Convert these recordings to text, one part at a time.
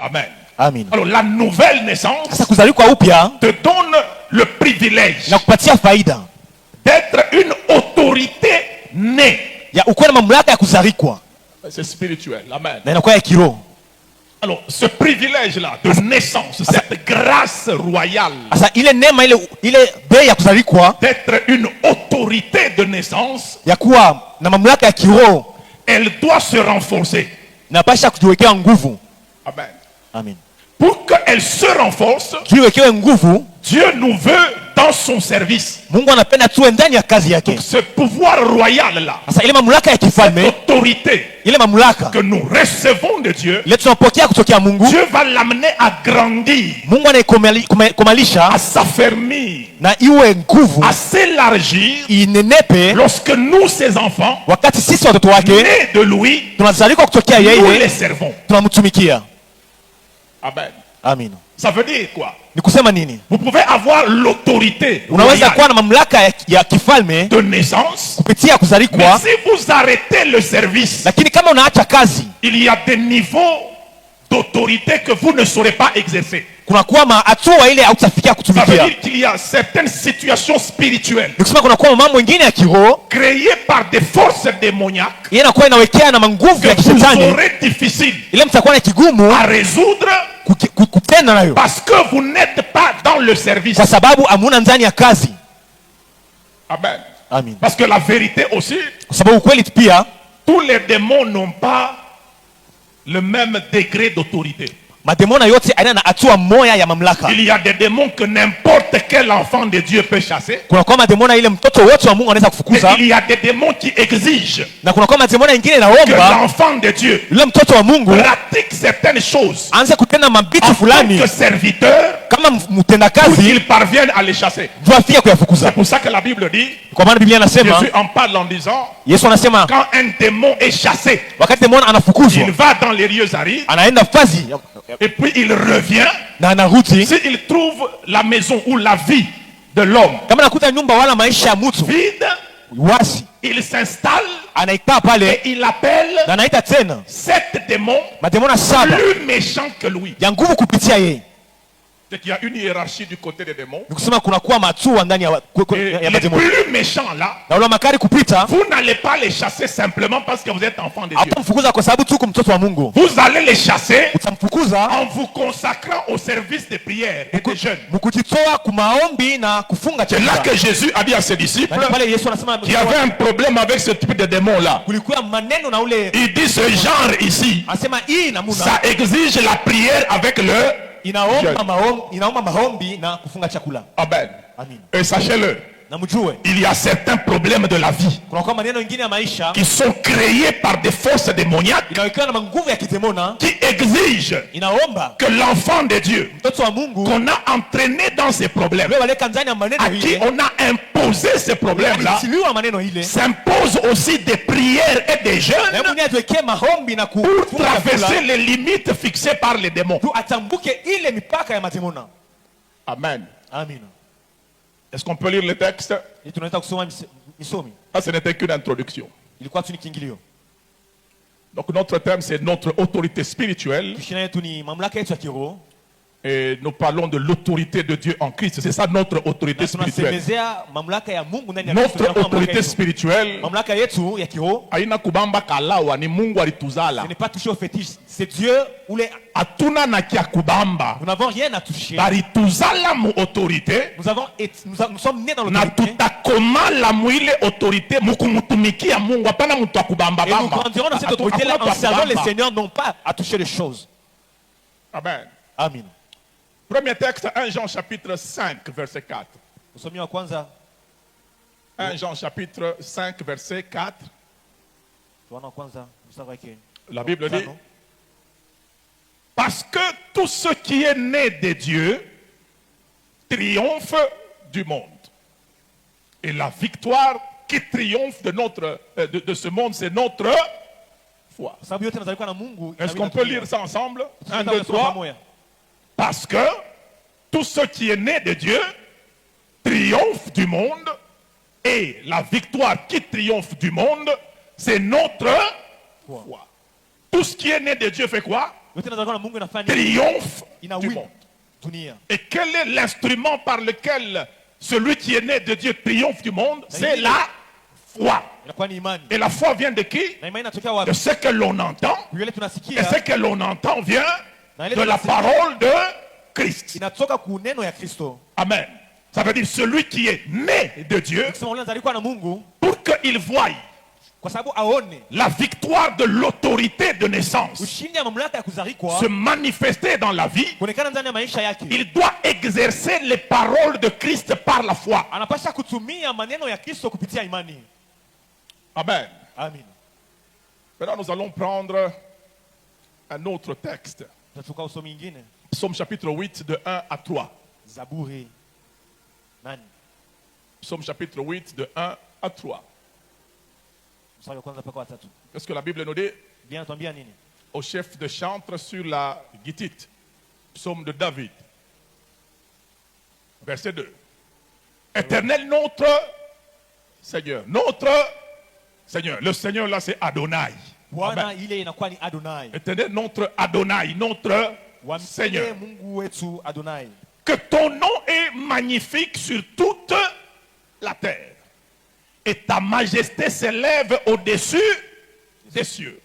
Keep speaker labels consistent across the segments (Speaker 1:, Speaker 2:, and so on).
Speaker 1: Amen.
Speaker 2: Amen.
Speaker 1: Alors la nouvelle naissance
Speaker 2: Sasa kuzaliwa upya
Speaker 1: te donne le privilège
Speaker 2: na kupatia faida
Speaker 1: d'être une autorité née.
Speaker 2: ya ukuwa na mamlaka ya kuzaliwa
Speaker 1: C'est spirituel. Amen.
Speaker 2: na inakuwa ya kiroho.
Speaker 1: Alors ce privilège-là de naissance, cette grâce royale
Speaker 2: Sasa ile neema ile bei ya kuzaliwa
Speaker 1: d'être une autorité de naissance,
Speaker 2: ya kuwa na mamlaka ya kiroho
Speaker 1: elle doit se renforcer.
Speaker 2: napasha kujiwekea nguvu.
Speaker 1: Amen.
Speaker 2: Amen.
Speaker 1: Pour qu'elle se renforce,
Speaker 2: Kiwekewe nguvu,
Speaker 1: Dieu nous veut dans son service.
Speaker 2: Mungu anapenda tuwe ndani ya kazi yake.
Speaker 1: Donc ce pouvoir royal-là,
Speaker 2: Sasa ile mamlaka ya kifalme,
Speaker 1: autorité
Speaker 2: ile mamlaka
Speaker 1: que nous recevons de Dieu,
Speaker 2: ile tunapokea kutokea Mungu,
Speaker 1: Dieu va l'amener à grandir,
Speaker 2: Mungu anaikomalisha
Speaker 1: à s'affermir,
Speaker 2: na iwe nguvu,
Speaker 1: à s'élargir
Speaker 2: inenepe
Speaker 1: lorsque nous, ses enfants,
Speaker 2: wakati sisi watoto wake
Speaker 1: nés de lui,
Speaker 2: tunazaliwa kutokea
Speaker 1: nous les
Speaker 2: yeye,
Speaker 1: servons.
Speaker 2: tunamtumikia.
Speaker 1: Amen.
Speaker 2: Amen.
Speaker 1: Ça veut dire quoi?
Speaker 2: Ni kusema nini?
Speaker 1: Vous pouvez avoir l'autorité
Speaker 2: Unaweza
Speaker 1: royale
Speaker 2: kuwa na mamlaka ya kifalme
Speaker 1: de naissance,
Speaker 2: kupitia
Speaker 1: mais
Speaker 2: kuzaliwa,
Speaker 1: si vous arrêtez le service,
Speaker 2: lakini kama unaacha kazi,
Speaker 1: il y a des niveaux d'autorité que vous ne saurez pas exercer.
Speaker 2: kunakuwa hatua ile hautafikia
Speaker 1: Ça veut
Speaker 2: kutumikia.
Speaker 1: dire qu'il y a certaines situations spirituelles
Speaker 2: Ni kusema kunakuwa mambo mengine ya kiroho
Speaker 1: créées par des forces démoniaques
Speaker 2: yeye inakuwa inawekea na manguvu
Speaker 1: que
Speaker 2: ya
Speaker 1: vous
Speaker 2: kishetani,
Speaker 1: aurez difficile
Speaker 2: ile mtakuwa na kigumu
Speaker 1: à résoudre
Speaker 2: kutenda nayo,
Speaker 1: parce que vous n'êtes pas dans le service.
Speaker 2: kwa sababu amuna ndani ya kazi.
Speaker 1: Amen.
Speaker 2: Amen.
Speaker 1: Parce que la vérité aussi,
Speaker 2: Kwa sababu ukweli pia
Speaker 1: tous les démons n'ont pas le même degré d'autorité.
Speaker 2: mademona yote aina na hatua moja ya mamlaka.
Speaker 1: Il y a des démons que n'importe quel enfant de Dieu peut chasser.
Speaker 2: Kuna kwa mademona ile mtoto wote wa Mungu anaweza
Speaker 1: Mais
Speaker 2: kufukuza,
Speaker 1: il y a des démons qui exigent
Speaker 2: na kuna kwa mademona nyingine
Speaker 1: que
Speaker 2: naomba
Speaker 1: l'enfant de Dieu
Speaker 2: yule mtoto wa Mungu
Speaker 1: pratique certaines choses
Speaker 2: aanze kutenda mabitu
Speaker 1: en tant
Speaker 2: fulani
Speaker 1: que serviteur
Speaker 2: kama mtenda
Speaker 1: pour
Speaker 2: kazi
Speaker 1: qu'il parvienne à les chasser.
Speaker 2: ndio afike kuyafukuza.
Speaker 1: C'est pour ça que la Bible dit,
Speaker 2: Kwa maana Biblia anasema,
Speaker 1: Jésus en parle en disant,
Speaker 2: Yesu anasema
Speaker 1: quand un démon est chassé,
Speaker 2: wakati demona anafukuzwa
Speaker 1: il va dans les lieux arides
Speaker 2: anaenda fazi
Speaker 1: et puis il revient.
Speaker 2: na anarudi,
Speaker 1: S'il trouve la maison ou la vie de l'homme
Speaker 2: kama nakuta nyumba wala maisha ya mtu
Speaker 1: vide,
Speaker 2: wasi,
Speaker 1: il s'installe
Speaker 2: anaikaa
Speaker 1: et
Speaker 2: pale
Speaker 1: il appelle
Speaker 2: na anaita tena
Speaker 1: 7 démons
Speaker 2: mademona saba
Speaker 1: plus méchants que lui.
Speaker 2: ya nguvu kupitia yeye.
Speaker 1: C'est qu'il y a une hiérarchie du côté des démons.
Speaker 2: Ni kusema kunakuwa matua ndani ya
Speaker 1: Et
Speaker 2: ya
Speaker 1: les
Speaker 2: mademona,
Speaker 1: plus méchants là,
Speaker 2: na wala makari kupita
Speaker 1: vous n'allez pas les chasser simplement parce que vous êtes enfant de Dieu.
Speaker 2: hatamfukuza kwa sababu tuko mtoto wa Mungu.
Speaker 1: Vous allez les chasser
Speaker 2: Utamfukuza
Speaker 1: en vous consacrant au service des prières et des jeûnes.
Speaker 2: mkujitoa kumaombi na kufunga
Speaker 1: C'est là
Speaker 2: chakula.
Speaker 1: que Jésus a dit à ses disciples
Speaker 2: Na pale Yesu anasema
Speaker 1: qu'il y avait un problème avec ce type de démon là.
Speaker 2: kulikuwa maneno na ule
Speaker 1: Il dit ce genre ici,
Speaker 2: anasema hii namuna
Speaker 1: ça exige la prière avec le
Speaker 2: inaomba maombi na kufunga chakula.
Speaker 1: Amen.
Speaker 2: Amen.
Speaker 1: Et sachez-le,
Speaker 2: Na mjue
Speaker 1: il y a certains problèmes de la vie
Speaker 2: kuna kwa maneno mengine ya maisha
Speaker 1: qui sont créés par des forces démoniaques
Speaker 2: inawekewa na nguvu ya kitemona,
Speaker 1: qui exigent
Speaker 2: inaomba
Speaker 1: que l'enfant de Dieu
Speaker 2: mtoto wa Mungu
Speaker 1: qu'on a entraîné dans ces problèmes,
Speaker 2: wewe waleka ndani ya maneno
Speaker 1: à qui
Speaker 2: ile,
Speaker 1: on a imposé ces problèmes-là,
Speaker 2: alitiliwa maneno ile,
Speaker 1: s'impose aussi des prières et des
Speaker 2: na
Speaker 1: jeûnes
Speaker 2: Mungu atuwekee maombi na
Speaker 1: pour
Speaker 2: kufunga
Speaker 1: traverser
Speaker 2: chakula
Speaker 1: les limites fixées par les démons.
Speaker 2: tu atambuke ile mipaka ya matemona.
Speaker 1: Amen.
Speaker 2: Amina.
Speaker 1: Est-ce qu'on peut lire le texte?
Speaker 2: Hii tunaweza kusoma misomi.
Speaker 1: Ça, ce n'était qu'une introduction.
Speaker 2: Ilikuwa tu ni kiingilio.
Speaker 1: Donc notre thème, c'est notre autorité spirituelle.
Speaker 2: Tushina yetu ni mamlaka yetu ya kiroho.
Speaker 1: Et nous parlons de l'autorité de Dieu en Christ. C'est ça notre autorité
Speaker 2: Na
Speaker 1: spirituelle.
Speaker 2: tunasemezea mamlaka ya Mungu ndani ya Kristo.
Speaker 1: Notre
Speaker 2: Mamlaka
Speaker 1: autorité
Speaker 2: yetu.
Speaker 1: spirituelle
Speaker 2: Mamlaka yetu ya kiroho
Speaker 1: haina kubamba kalawa, ni Mungu alituzala.
Speaker 2: ce n'est pas touché au fétiche. C'est Dieu ou les
Speaker 1: Hatuna na kia kubamba.
Speaker 2: nous n'avons rien à toucher.
Speaker 1: Balituzala mu autorité
Speaker 2: Nous sommes nés dans
Speaker 1: na
Speaker 2: l'autorité.
Speaker 1: tutakomala mwile autorité mukumutumikia Mungu, hapana mtu akubamba
Speaker 2: Et nous
Speaker 1: bamba.
Speaker 2: grandirons dans cette autorité-là en servant les seigneurs, non pas à toucher les choses.
Speaker 1: Amen.
Speaker 2: Amen.
Speaker 1: Premier texte, 1 Jean chapitre 5 verset 4.
Speaker 2: Usomi wa kwanza
Speaker 1: 1 Jean chapitre 5 verset 4.
Speaker 2: tuona wa kwanza mstari wake.
Speaker 1: La Bible dit, parce que tout ce qui est né de Dieu triomphe du monde. Et la victoire qui triomphe de ce monde, c'est notre foi.
Speaker 2: Sababu yote inazalikuwa na Mungu.
Speaker 1: Est-ce qu'on peut lire ça ensemble? 1, 2, 3.
Speaker 2: Pamoja.
Speaker 1: Parce que tout ce qui est né de Dieu triomphe du monde. Et la victoire qui triomphe du monde, c'est notre foi. Tout ce qui est né de Dieu fait quoi? triomphe
Speaker 2: ina
Speaker 1: du
Speaker 2: win
Speaker 1: monde.
Speaker 2: dunia.
Speaker 1: Et quel est l'instrument par lequel celui qui est né de Dieu triomphe du monde? C'est la foi.
Speaker 2: Inakuwa ni imani.
Speaker 1: Et la foi vient de qui?
Speaker 2: Na imani inatokea
Speaker 1: De
Speaker 2: wapi?
Speaker 1: ce que l'on entend.
Speaker 2: Yule
Speaker 1: Et
Speaker 2: tunasikia
Speaker 1: ce que l'on entend vient de la parole de Christ.
Speaker 2: inatoka ku neno ya Kristo.
Speaker 1: Amen. Ça veut dire celui qui est né de Dieu,
Speaker 2: Ukisema ule anazaliwa na Mungu
Speaker 1: pour qu'il voie
Speaker 2: kwa sababu aone
Speaker 1: la victoire de l'autorité de naissance
Speaker 2: ushindi ya mamlaka ya kuzaliwa
Speaker 1: se manifester dans la vie,
Speaker 2: kuonekana ndani ya maisha yake.
Speaker 1: il doit exercer les paroles de Christ par la foi.
Speaker 2: Anapaswa kutumia maneno ya Kristo kupitia imani.
Speaker 1: Amen.
Speaker 2: Amen.
Speaker 1: Maintenant, nous allons prendre un autre texte.
Speaker 2: Tutachukua usomi mwingine.
Speaker 1: Psaume chapitre 8 de 1 à 3.
Speaker 2: Zaburi nani?
Speaker 1: Psaume chapitre 8 de 1 à 3.
Speaker 2: Mstari wa kwanza mpaka wa tatu.
Speaker 1: Qu'est-ce que la Bible nous dit?
Speaker 2: Biblia inatuambia nini?
Speaker 1: Au chef de chantre sur la guitite. Psaume de David. Verset 2. Éternel notre Seigneur. Notre Seigneur. Le Seigneur là c'est Adonai.
Speaker 2: Bwana
Speaker 1: Amen.
Speaker 2: ile inakuwa ni Adonai.
Speaker 1: Éternel notre Adonai. Notre Seigneur.
Speaker 2: Wamsikie Mungu wetu Adonai.
Speaker 1: Que ton nom est magnifique sur toute la terre. Et ta majesté s'élève au-dessus des cieux.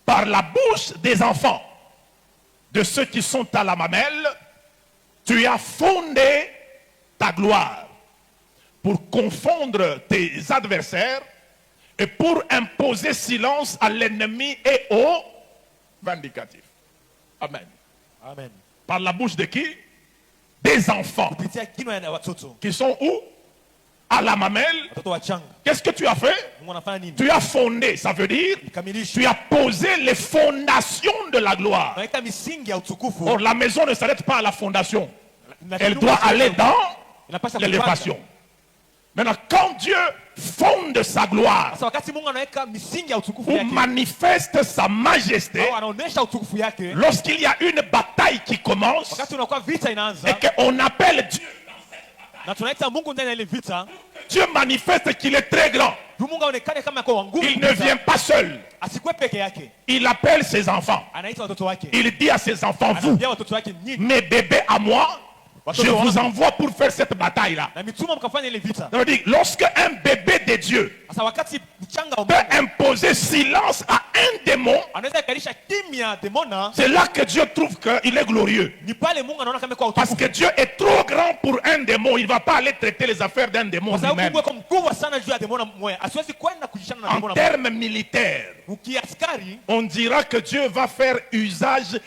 Speaker 1: Par la bouche des enfants, de ceux qui sont à la mamelle, tu as fondé ta gloire pour confondre tes adversaires et pour imposer silence à l'ennemi et au vindicatif. Amen.
Speaker 2: Amen.
Speaker 1: Par la bouche de qui? Des enfants.
Speaker 2: Kupitia kinywa ya watoto.
Speaker 1: Qui sont où? À la mamelle.
Speaker 2: Watoto wachanga.
Speaker 1: Qu'est-ce que tu as fait?
Speaker 2: Mungu anafanya nini?
Speaker 1: Tu as fondé, ça veut dire
Speaker 2: Ikamilisha.
Speaker 1: tu as posé les fondations de la gloire.
Speaker 2: Naweka misingi ya utukufu.
Speaker 1: Or, la maison ne s'arrête pas à la fondation.
Speaker 2: Na
Speaker 1: Elle
Speaker 2: kinyume
Speaker 1: doit
Speaker 2: cha
Speaker 1: aller dans
Speaker 2: inapaswa
Speaker 1: l'élévation. Maintenant, quand Dieu fonde sa gloire
Speaker 2: Sasa wakati Mungu anaweka misingi ya utukufu
Speaker 1: ou
Speaker 2: yake,
Speaker 1: manifeste sa majesté,
Speaker 2: au anaonesha utukufu yake,
Speaker 1: lorsqu'il y a une bataille qui commence
Speaker 2: wakati unakuwa vita inaanza,
Speaker 1: et qu'on appelle Dieu,
Speaker 2: na tunaita Mungu ndani ya ile vita,
Speaker 1: Dieu manifeste qu'il est très grand.
Speaker 2: Mungu aonekane kama yako wa nguvu.
Speaker 1: Il ne vient pas seul.
Speaker 2: Asikwe peke yake.
Speaker 1: Il appelle ses enfants.
Speaker 2: Anaita watoto wake.
Speaker 1: Il dit à ses enfants, vous,
Speaker 2: Anaambia watoto wake nyinyi,
Speaker 1: mes bébés à moi, je vous envoie pour faire cette bataille-là.
Speaker 2: na mituma mkafanya ile vita.
Speaker 1: Ça veut dire, lorsque un bébé de Dieu
Speaker 2: Sasa wakati mchanga wa
Speaker 1: peut
Speaker 2: Mungu
Speaker 1: imposer silence à un démon,
Speaker 2: anaweza kalisha kimya demona,
Speaker 1: c'est là que Dieu trouve qu'il est glorieux.
Speaker 2: ni pale Mungu anaona kama kwa
Speaker 1: Parce
Speaker 2: utukufu.
Speaker 1: que Dieu est trop grand pour un démon. Il ne va pas aller traiter les affaires d'un démon
Speaker 2: Kwa sababu
Speaker 1: lui-même.
Speaker 2: Mungu yuko mkubwa sana juu ya demona mmoja. Asiwezi kwenda kujishana na
Speaker 1: En
Speaker 2: demona.
Speaker 1: termes militaires,
Speaker 2: Ukiaskari
Speaker 1: on dira que Dieu va faire usage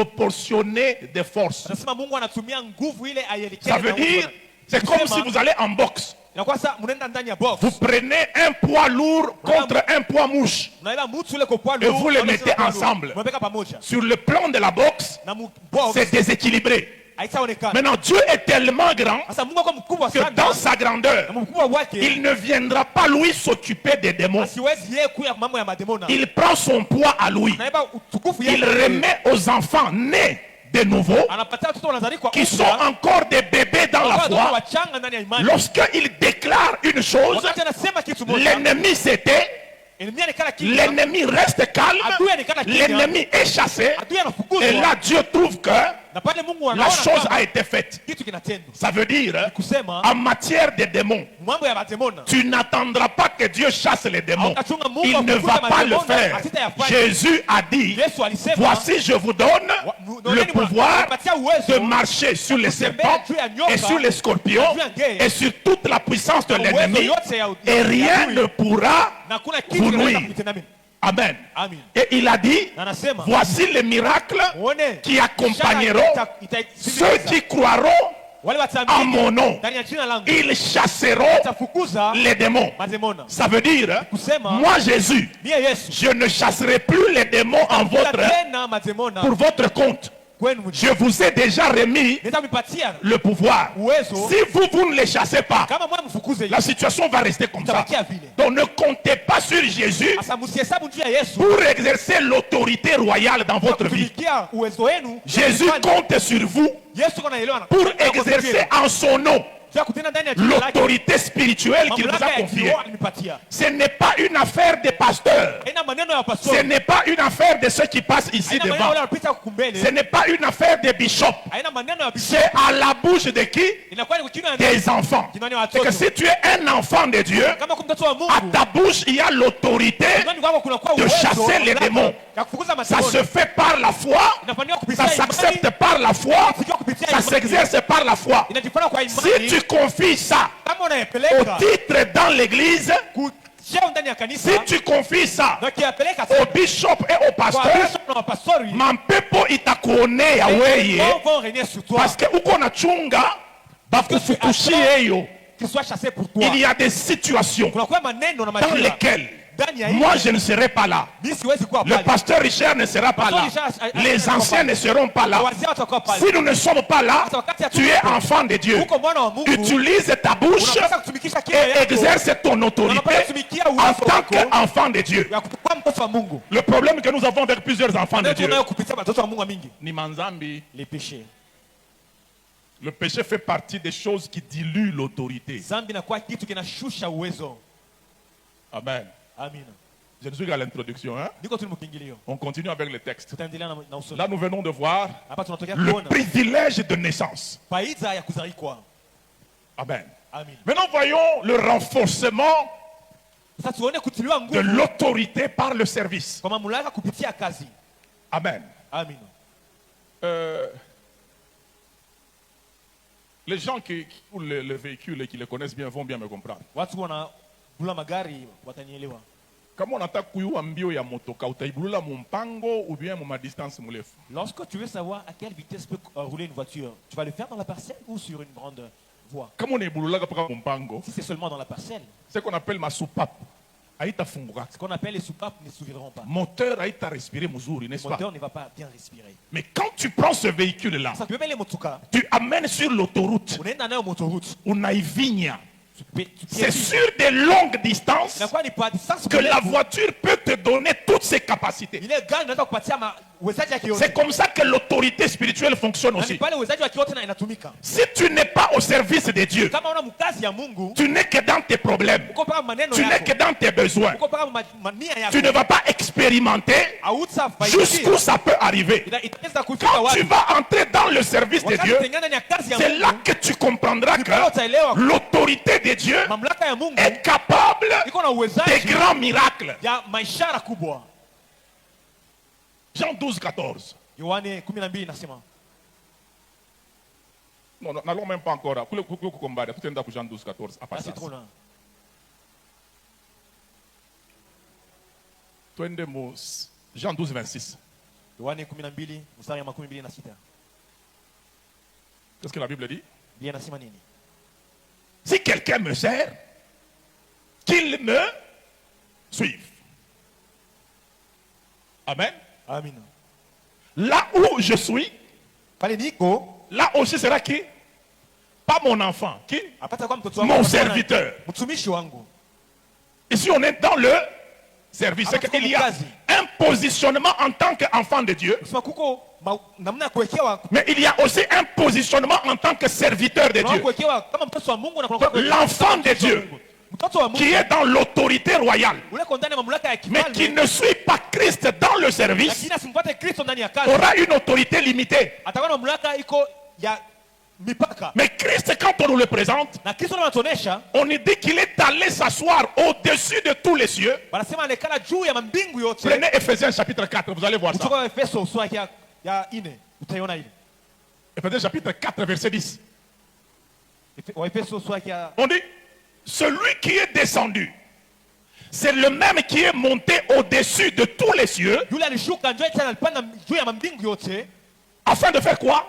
Speaker 1: disproportionné des forces.
Speaker 2: anasema Mungu anatumia nguvu ile aielekee.
Speaker 1: Ça veut dire, c'est comme si vous allez en boxe.
Speaker 2: Inakuwa sasa mnaenda ndani ya box.
Speaker 1: Vous prenez un poids lourd contre un poids mouche.
Speaker 2: Unaela mtu ile kwa poids
Speaker 1: Et vous les mettez ensemble.
Speaker 2: Mweka pamoja.
Speaker 1: Sur le plan de la boxe,
Speaker 2: Na box
Speaker 1: c'est déséquilibré.
Speaker 2: haitaonekana.
Speaker 1: Maintenant, Dieu est tellement grand
Speaker 2: Sasa Mungu kwa mkubwa
Speaker 1: que
Speaker 2: sana.
Speaker 1: dans sa grandeur,
Speaker 2: Na mkubwa wake
Speaker 1: il ne viendra pas lui s'occuper des démons.
Speaker 2: asiwezi yeye kuya mambo ya mademona.
Speaker 1: Il prend son poids à lui.
Speaker 2: Anaiba utukufu
Speaker 1: Il
Speaker 2: yake.
Speaker 1: remet aux enfants nés de nouveau,
Speaker 2: Anapatia watoto wanazaliwa
Speaker 1: qui sont encore des bébés dans la foi.
Speaker 2: wachanga ndani ya imani.
Speaker 1: Lorsqu'il déclare une chose,
Speaker 2: Wakati anasema kitu moja,
Speaker 1: l'ennemi c'était,
Speaker 2: enemy anekana kimya.
Speaker 1: l'ennemi reste calme,
Speaker 2: Adui anekana kimya.
Speaker 1: l'ennemi est chassé,
Speaker 2: Adui anafukuzwa.
Speaker 1: et là Dieu trouve que
Speaker 2: Na pale Mungu
Speaker 1: la
Speaker 2: anaona
Speaker 1: chose
Speaker 2: kama
Speaker 1: a été faite.
Speaker 2: kitu kinatendwa.
Speaker 1: Ça veut dire,
Speaker 2: Kusema
Speaker 1: en matière de démons,
Speaker 2: mambo ya mademona.
Speaker 1: tu n'attendras pas que Dieu chasse les démons.
Speaker 2: Hautachunga Mungu
Speaker 1: Il ne
Speaker 2: afukuze
Speaker 1: va pas le
Speaker 2: mademona,
Speaker 1: faire.
Speaker 2: asitayafanya.
Speaker 1: Jésus a dit,
Speaker 2: Yesu alisema,
Speaker 1: voici je vous donne le pouvoir de marcher sur les serpents et sur les scorpions et sur toute la puissance de l'ennemi, et rien ne pourra
Speaker 2: na kuna kitu
Speaker 1: vous
Speaker 2: kinaweza
Speaker 1: nuire.
Speaker 2: kutenda mimi.
Speaker 1: Amen.
Speaker 2: Amen.
Speaker 1: Et il a dit,
Speaker 2: Na anasema
Speaker 1: voici les miracles
Speaker 2: uone
Speaker 1: qui accompagneront ceux qui croiront
Speaker 2: wale
Speaker 1: en
Speaker 2: wataamini
Speaker 1: mon nom.
Speaker 2: ndani ya jina langu
Speaker 1: Ils chasseront
Speaker 2: watafukuza
Speaker 1: les démons.
Speaker 2: mademona.
Speaker 1: Ça veut dire,
Speaker 2: Kusema
Speaker 1: moi Jésus,
Speaker 2: mie Yesu
Speaker 1: je ne chasserai plus les démons en votre,
Speaker 2: tena mademona
Speaker 1: pour votre compte.
Speaker 2: kwenu.
Speaker 1: Je vous ai déjà remis
Speaker 2: Nitampatia
Speaker 1: le pouvoir.
Speaker 2: uwezo.
Speaker 1: Si vous ne les chassez pas,
Speaker 2: Kama mwe mfukuze
Speaker 1: la situation va rester comme ça.
Speaker 2: itabakia vile.
Speaker 1: Donc ne comptez pas sur Jésus
Speaker 2: Asa msihesabu njia ya Yesu
Speaker 1: pour exercer l'autorité royale dans votre vie.
Speaker 2: kutumikia uwezo wenu.
Speaker 1: Jésus compte sur vous
Speaker 2: Yesu kana elewa
Speaker 1: pour exercer en son nom l'autorité spirituelle qu'il vous a confiée. Ce n'est pas une affaire des pasteurs. Ce n'est pas une affaire de ceux qui passent ici devant. Ce n'est pas une affaire des bishops. C'est à la bouche de qui? Des enfants. C'est que si tu es un enfant de Dieu, à ta bouche il y a l'autorité de chasser les démons. Ça se fait par la foi, ça s'accepte par la foi, ça s'exerce par la foi. Si tu confies ça au titre dans l'église, si tu confies ça au bishop et au pasteur, mampepo itakuone ya weye, parce que uko na chunga bakufukushi eyo. Il y a des situations dans lesquelles moi je ne serai pas là. Le pasteur Richard ne sera pas là. Les anciens ne seront pas là. Si nous ne sommes pas là, tu es enfant de Dieu. Utilise ta bouche et exerce ton autorité en tant qu'enfant de Dieu. Le problème que nous avons avec plusieurs enfants de Dieu, ni manzambi,
Speaker 2: les péchés.
Speaker 1: Le péché fait partie des choses qui diluent l'autorité. Amen. Je ne suis qu'à l'introduction. Hein? On continue avec le texte. Là, nous venons de voir le privilège de naissance. Amen. Maintenant, voyons le renforcement de l'autorité par le service. Amen. Les gens qui ont le véhicule et qui le connaissent bien vont bien me comprendre. Comment on attaque kuyu ambio ya motoka utaibulula mumpango ou bien ma distance mulefu?
Speaker 2: Lorsque tu veux savoir à quelle vitesse peut rouler une voiture, tu vas le faire dans la parcelle ou sur une grande voie?
Speaker 1: Comment on ibulula kapaka mumpango?
Speaker 2: Si c'est seulement dans la parcelle.
Speaker 1: C'est qu'on appelle ma soupape.
Speaker 2: Ce qu'on appelle les soupapes ne s'ouvriront pas.
Speaker 1: Moteur aïta respirer muzuri, n'est-ce pas?
Speaker 2: Le moteur ne va pas bien respirer.
Speaker 1: Mais quand tu prends ce véhicule-là, tu amènes sur l'autoroute. On a vigna. C'est sur des longues distances que la voiture peut te donner toutes ses capacités. C'est comme ça que l'autorité spirituelle fonctionne aussi. Si tu n'es pas au service de Dieu, tu n'es que dans tes problèmes, tu n'es que dans tes besoins, tu ne vas pas expérimenter jusqu'où ça peut arriver. Quand tu vas entrer dans le service de Dieu, c'est là que tu comprendras que l'autorité de Dieu est capable de grands miracles. Jean 12, 14. Non, n'allons même pas encore là. Tout est Jean 12, 14. Jean 12, 26. Qu'est-ce que la Bible dit? Si quelqu'un me sert, qu'il me suive. Amen. Là où je suis, là aussi sera qui? Pas mon enfant. Qui? Mon serviteur. Ici on est dans le service. C'est qu'il y a un positionnement en tant qu'enfant de Dieu. Mais il y a aussi un positionnement en tant que serviteur de Dieu. L'enfant de Dieu qui est dans l'autorité royale, mais qui ne suit pas Christ dans le service, aura une autorité limitée. Mais Christ, quand on nous le présente, on nous dit qu'il est allé s'asseoir au-dessus de tous les cieux. Prenez Ephésiens chapitre 4, vous allez voir ça. Ephésiens chapitre 4, verset 10. On dit, celui qui est descendu, c'est le même qui est monté au-dessus de tous les cieux, afin de faire quoi?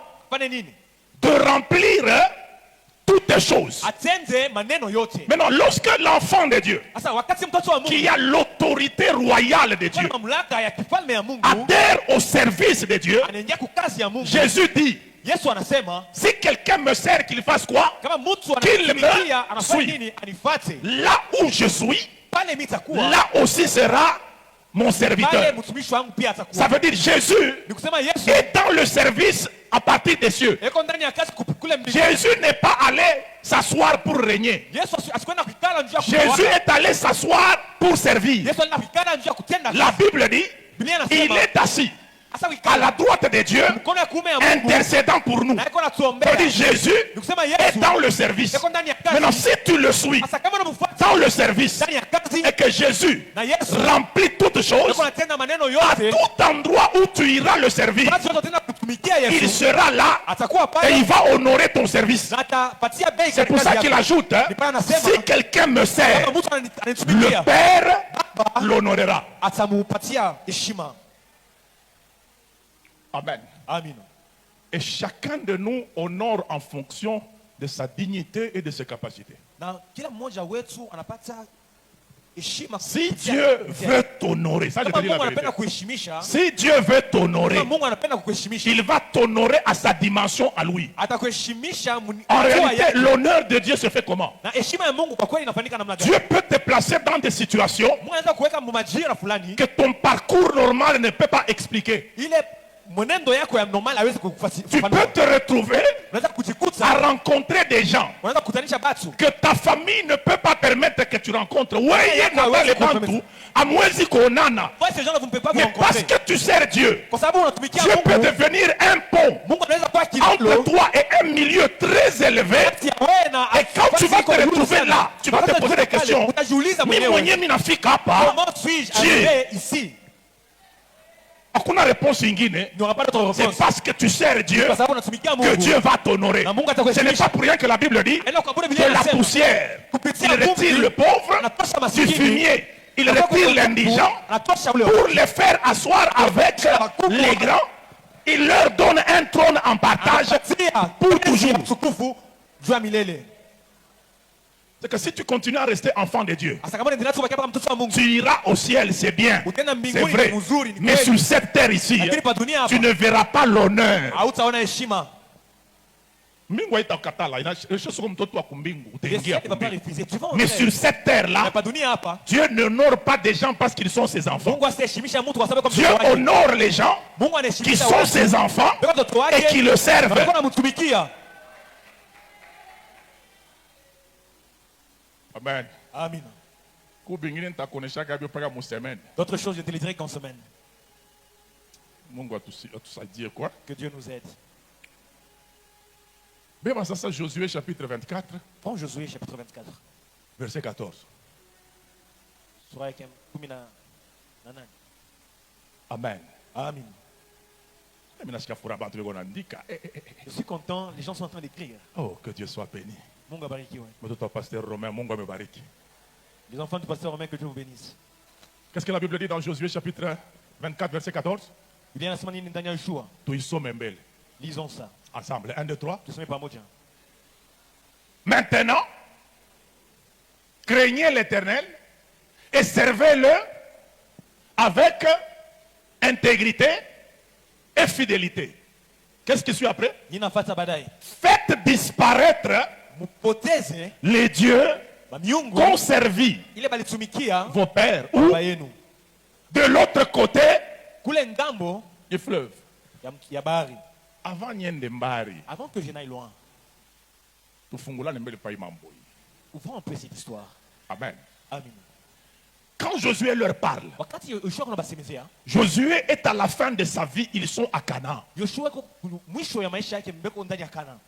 Speaker 1: De remplir toutes choses. Maintenant, lorsque l'enfant de Dieu, qui a l'autorité royale de Dieu, adhère au service de Dieu, Jésus dit, si quelqu'un me sert, qu'il fasse quoi? Qu'il me suive. Là où je suis, là aussi sera mon serviteur. Ça veut dire Jésus est dans le service à partir des cieux. Jésus n'est pas allé s'asseoir pour régner.
Speaker 2: Yesu asikwenda kukala njia
Speaker 1: Jésus est allé s'asseoir pour servir.
Speaker 2: Yesu alienda kukala njia kutenda.
Speaker 1: La Bible dit,
Speaker 2: Biblia
Speaker 1: il
Speaker 2: inasema
Speaker 1: est assis
Speaker 2: asa
Speaker 1: à
Speaker 2: kukala
Speaker 1: la droite de Dieu,
Speaker 2: mkono ya kuume ya Mungu
Speaker 1: intercédant pour nous.
Speaker 2: na iko
Speaker 1: Ça
Speaker 2: natuombea.
Speaker 1: dit, Jésus
Speaker 2: Nikusema
Speaker 1: est
Speaker 2: Yesu
Speaker 1: dans le service.
Speaker 2: yuko ndani ya
Speaker 1: Maintenant,
Speaker 2: kazi.
Speaker 1: si tu le suis
Speaker 2: Sasa kama unamfuata
Speaker 1: dans le service
Speaker 2: ndani ya kazi
Speaker 1: et que Jésus
Speaker 2: na Yesu
Speaker 1: remplit toutes choses,
Speaker 2: yuko anatenda maneno
Speaker 1: à
Speaker 2: yote,
Speaker 1: tout endroit où tu iras le servir,
Speaker 2: basi yote tena kutumikia
Speaker 1: il
Speaker 2: Yesu
Speaker 1: sera là
Speaker 2: atakuwa
Speaker 1: et
Speaker 2: pale
Speaker 1: il va honorer ton service.
Speaker 2: na atapatia bei
Speaker 1: C'est pour
Speaker 2: katika
Speaker 1: ça
Speaker 2: kazi
Speaker 1: qu'il
Speaker 2: yako.
Speaker 1: ajoute, hein,
Speaker 2: Ndipo anasema
Speaker 1: si quelqu'un me sert,
Speaker 2: kama mtu
Speaker 1: le
Speaker 2: ananitumikia
Speaker 1: Père l'honorera.
Speaker 2: atamupatia heshima.
Speaker 1: Amen.
Speaker 2: Amina.
Speaker 1: Et chacun de nous honore en fonction de sa dignité et de ses capacités.
Speaker 2: Na kila mmoja wetu anapata heshima.
Speaker 1: Si
Speaker 2: kupitia-
Speaker 1: Dieu
Speaker 2: kupitia-
Speaker 1: veut t'honorer, ça je te
Speaker 2: Kama
Speaker 1: dis la
Speaker 2: Mungu
Speaker 1: vérité.
Speaker 2: anapenda kuheshimisha,
Speaker 1: Si Dieu veut t'honorer,
Speaker 2: kama Mungu anapenda kukuheshimisha,
Speaker 1: il va t'honorer à sa dimension à lui.
Speaker 2: atakuheshimisha
Speaker 1: En réalité, l'honneur de Dieu se fait comment?
Speaker 2: na heshima ya Mungu kwa kweli inafanyika namna gani?
Speaker 1: Dieu peut te placer dans des situations
Speaker 2: Mungu anaweza kuweka majira fulani
Speaker 1: que ton parcours normal ne peut pas expliquer.
Speaker 2: ile mwenendo yako ya normal hawezi
Speaker 1: Tu
Speaker 2: kufafanua.
Speaker 1: peux te retrouver
Speaker 2: Unaweza
Speaker 1: à
Speaker 2: kujikuta,
Speaker 1: rencontrer des gens
Speaker 2: unaweza kukutanisha watu
Speaker 1: que ta famille ne peut pas permettre que tu rencontres. Ouais, les bantu, amwezi kuonana.
Speaker 2: Moi, ces gens-là, vous ne pouvez pas vous
Speaker 1: Mais parce
Speaker 2: rencontrer.
Speaker 1: que tu sers Dieu,
Speaker 2: Kwa sababu unatumikia
Speaker 1: Dieu peut
Speaker 2: Mungu,
Speaker 1: devenir un pont
Speaker 2: Mungu anaweza kuwa
Speaker 1: entre
Speaker 2: kilalo
Speaker 1: toi et un milieu très élevé.
Speaker 2: kati ya wewe na
Speaker 1: Et quand tu vas te
Speaker 2: afasi iko
Speaker 1: retrouver
Speaker 2: juu
Speaker 1: là,
Speaker 2: sana.
Speaker 1: tu vas te
Speaker 2: Sasa
Speaker 1: poser des
Speaker 2: pale,
Speaker 1: questions.
Speaker 2: utajiuliza
Speaker 1: Mais
Speaker 2: mwenyewe,
Speaker 1: mwenye minafika hapa,
Speaker 2: comment suis-je
Speaker 1: Dieu.
Speaker 2: arrivé ici?
Speaker 1: hakuna réponse ingine.
Speaker 2: Il n'y aura pas d'autre
Speaker 1: C'est
Speaker 2: réponse.
Speaker 1: parce que tu sers Dieu
Speaker 2: Kwa sababu unatumikia
Speaker 1: que
Speaker 2: Mungu.
Speaker 1: Dieu va t'honorer.
Speaker 2: Na Mungu
Speaker 1: Ce n'est
Speaker 2: atakuheshimisha.
Speaker 1: pas pour rien que la Bible dit
Speaker 2: Enda kwa Biblia
Speaker 1: que la
Speaker 2: inasema,
Speaker 1: poussière,
Speaker 2: kupitia
Speaker 1: il retire
Speaker 2: vumbi,
Speaker 1: le pauvre
Speaker 2: anatosha
Speaker 1: du
Speaker 2: masikini,
Speaker 1: fumier, il
Speaker 2: anatoka
Speaker 1: retire
Speaker 2: kwa
Speaker 1: l'indigent
Speaker 2: anatosha ule
Speaker 1: pour les faire asseoir avec les grands. Il leur donne un trône en partage
Speaker 2: anapatia
Speaker 1: pour
Speaker 2: enzi
Speaker 1: toujours.
Speaker 2: ya utukufu juu ya milele.
Speaker 1: C'est que si tu continues à rester enfant de Dieu,
Speaker 2: Hasa kama unaendelea tu kuwa kama mtoto wa Mungu,
Speaker 1: tu iras au ciel, c'est bien,
Speaker 2: utaenda
Speaker 1: c'est
Speaker 2: mbinguni,
Speaker 1: vrai.
Speaker 2: ni mzuri, ni
Speaker 1: Mais
Speaker 2: kweli.
Speaker 1: sur cette terre ici,
Speaker 2: Lakini pa dunia hapa
Speaker 1: tu ne verras pas l'honneur.
Speaker 2: hautaona heshima.
Speaker 1: Mbingu haitakatala, inasha soko mtoto wa kumbingu,
Speaker 2: Le
Speaker 1: utaingia
Speaker 2: ciel ne va pas
Speaker 1: kumbingu.
Speaker 2: refuser. Tu vas
Speaker 1: Mais sur
Speaker 2: entrer.
Speaker 1: cette terre-là,
Speaker 2: Mais pa dunia hapa
Speaker 1: Dieu n'honore pas des gens parce qu'ils sont ses enfants.
Speaker 2: Mungu asiheshimisha mtu kwa sababu kama
Speaker 1: Dieu
Speaker 2: mtoto wake.
Speaker 1: honore les gens
Speaker 2: Mungu
Speaker 1: qui
Speaker 2: anaheshimisha
Speaker 1: sont
Speaker 2: watu
Speaker 1: ses enfants
Speaker 2: kama mtoto
Speaker 1: et qui
Speaker 2: wake
Speaker 1: le servent.
Speaker 2: na anamtumikia.
Speaker 1: Amen.
Speaker 2: Amina.
Speaker 1: Kubingine nitakuoneshaka bio paka musemene.
Speaker 2: D'autres choses, je te les dirai qu'en semaine.
Speaker 1: Mungu atusaidie quoi.
Speaker 2: Que Dieu nous aide.
Speaker 1: Beba sasa Josué chapitre 24,
Speaker 2: Prends Josué chapitre 24.
Speaker 1: verset 14.
Speaker 2: Sura yake 18.
Speaker 1: Amen.
Speaker 2: Amen.
Speaker 1: Mimi nasikia furaha bantu beko naandika.
Speaker 2: Je suis content, les gens sont en train d'écrire.
Speaker 1: Oh, que Dieu soit béni.
Speaker 2: Mungu abarikiwe.
Speaker 1: Mtoto wa pasteur Romain, Mungu amebariki.
Speaker 2: Les enfants du pasteur Romain, que Dieu vous bénisse.
Speaker 1: Qu'est-ce que la Bible dit dans Josué chapitre 24, verset 14?
Speaker 2: Biblia inasema nini ndani ya Yoshua?
Speaker 1: Tuisome mbele.
Speaker 2: Lisons ça.
Speaker 1: Ensemble. 1, 2, 3.
Speaker 2: Tusome pamoja.
Speaker 1: Maintenant, craignez l'Éternel et servez-le avec intégrité et fidélité. Qu'est-ce qui suit après?
Speaker 2: Ninafuata baadaye.
Speaker 1: Faites disparaître
Speaker 2: Mupoteze
Speaker 1: les dieux
Speaker 2: miungu
Speaker 1: qu'ont servi
Speaker 2: ile balitumikia
Speaker 1: vos pères ou
Speaker 2: baba yenu
Speaker 1: de l'autre côté
Speaker 2: kule ngambo
Speaker 1: du fleuve.
Speaker 2: ya bahari.
Speaker 1: Avant niende mbari,
Speaker 2: Avant que je n'aille loin,
Speaker 1: tufungulane mbele pa imambo.
Speaker 2: ouvrons un peu cette histoire.
Speaker 1: Amen.
Speaker 2: Amen.
Speaker 1: Quand Josué leur parle,
Speaker 2: Wakati Yoshua anabasemezea,
Speaker 1: Josué est à la fin de sa vie, ils sont à Canaan.
Speaker 2: Yoshua ko mwisho ya maisha yake mbeko ndani ya Kana.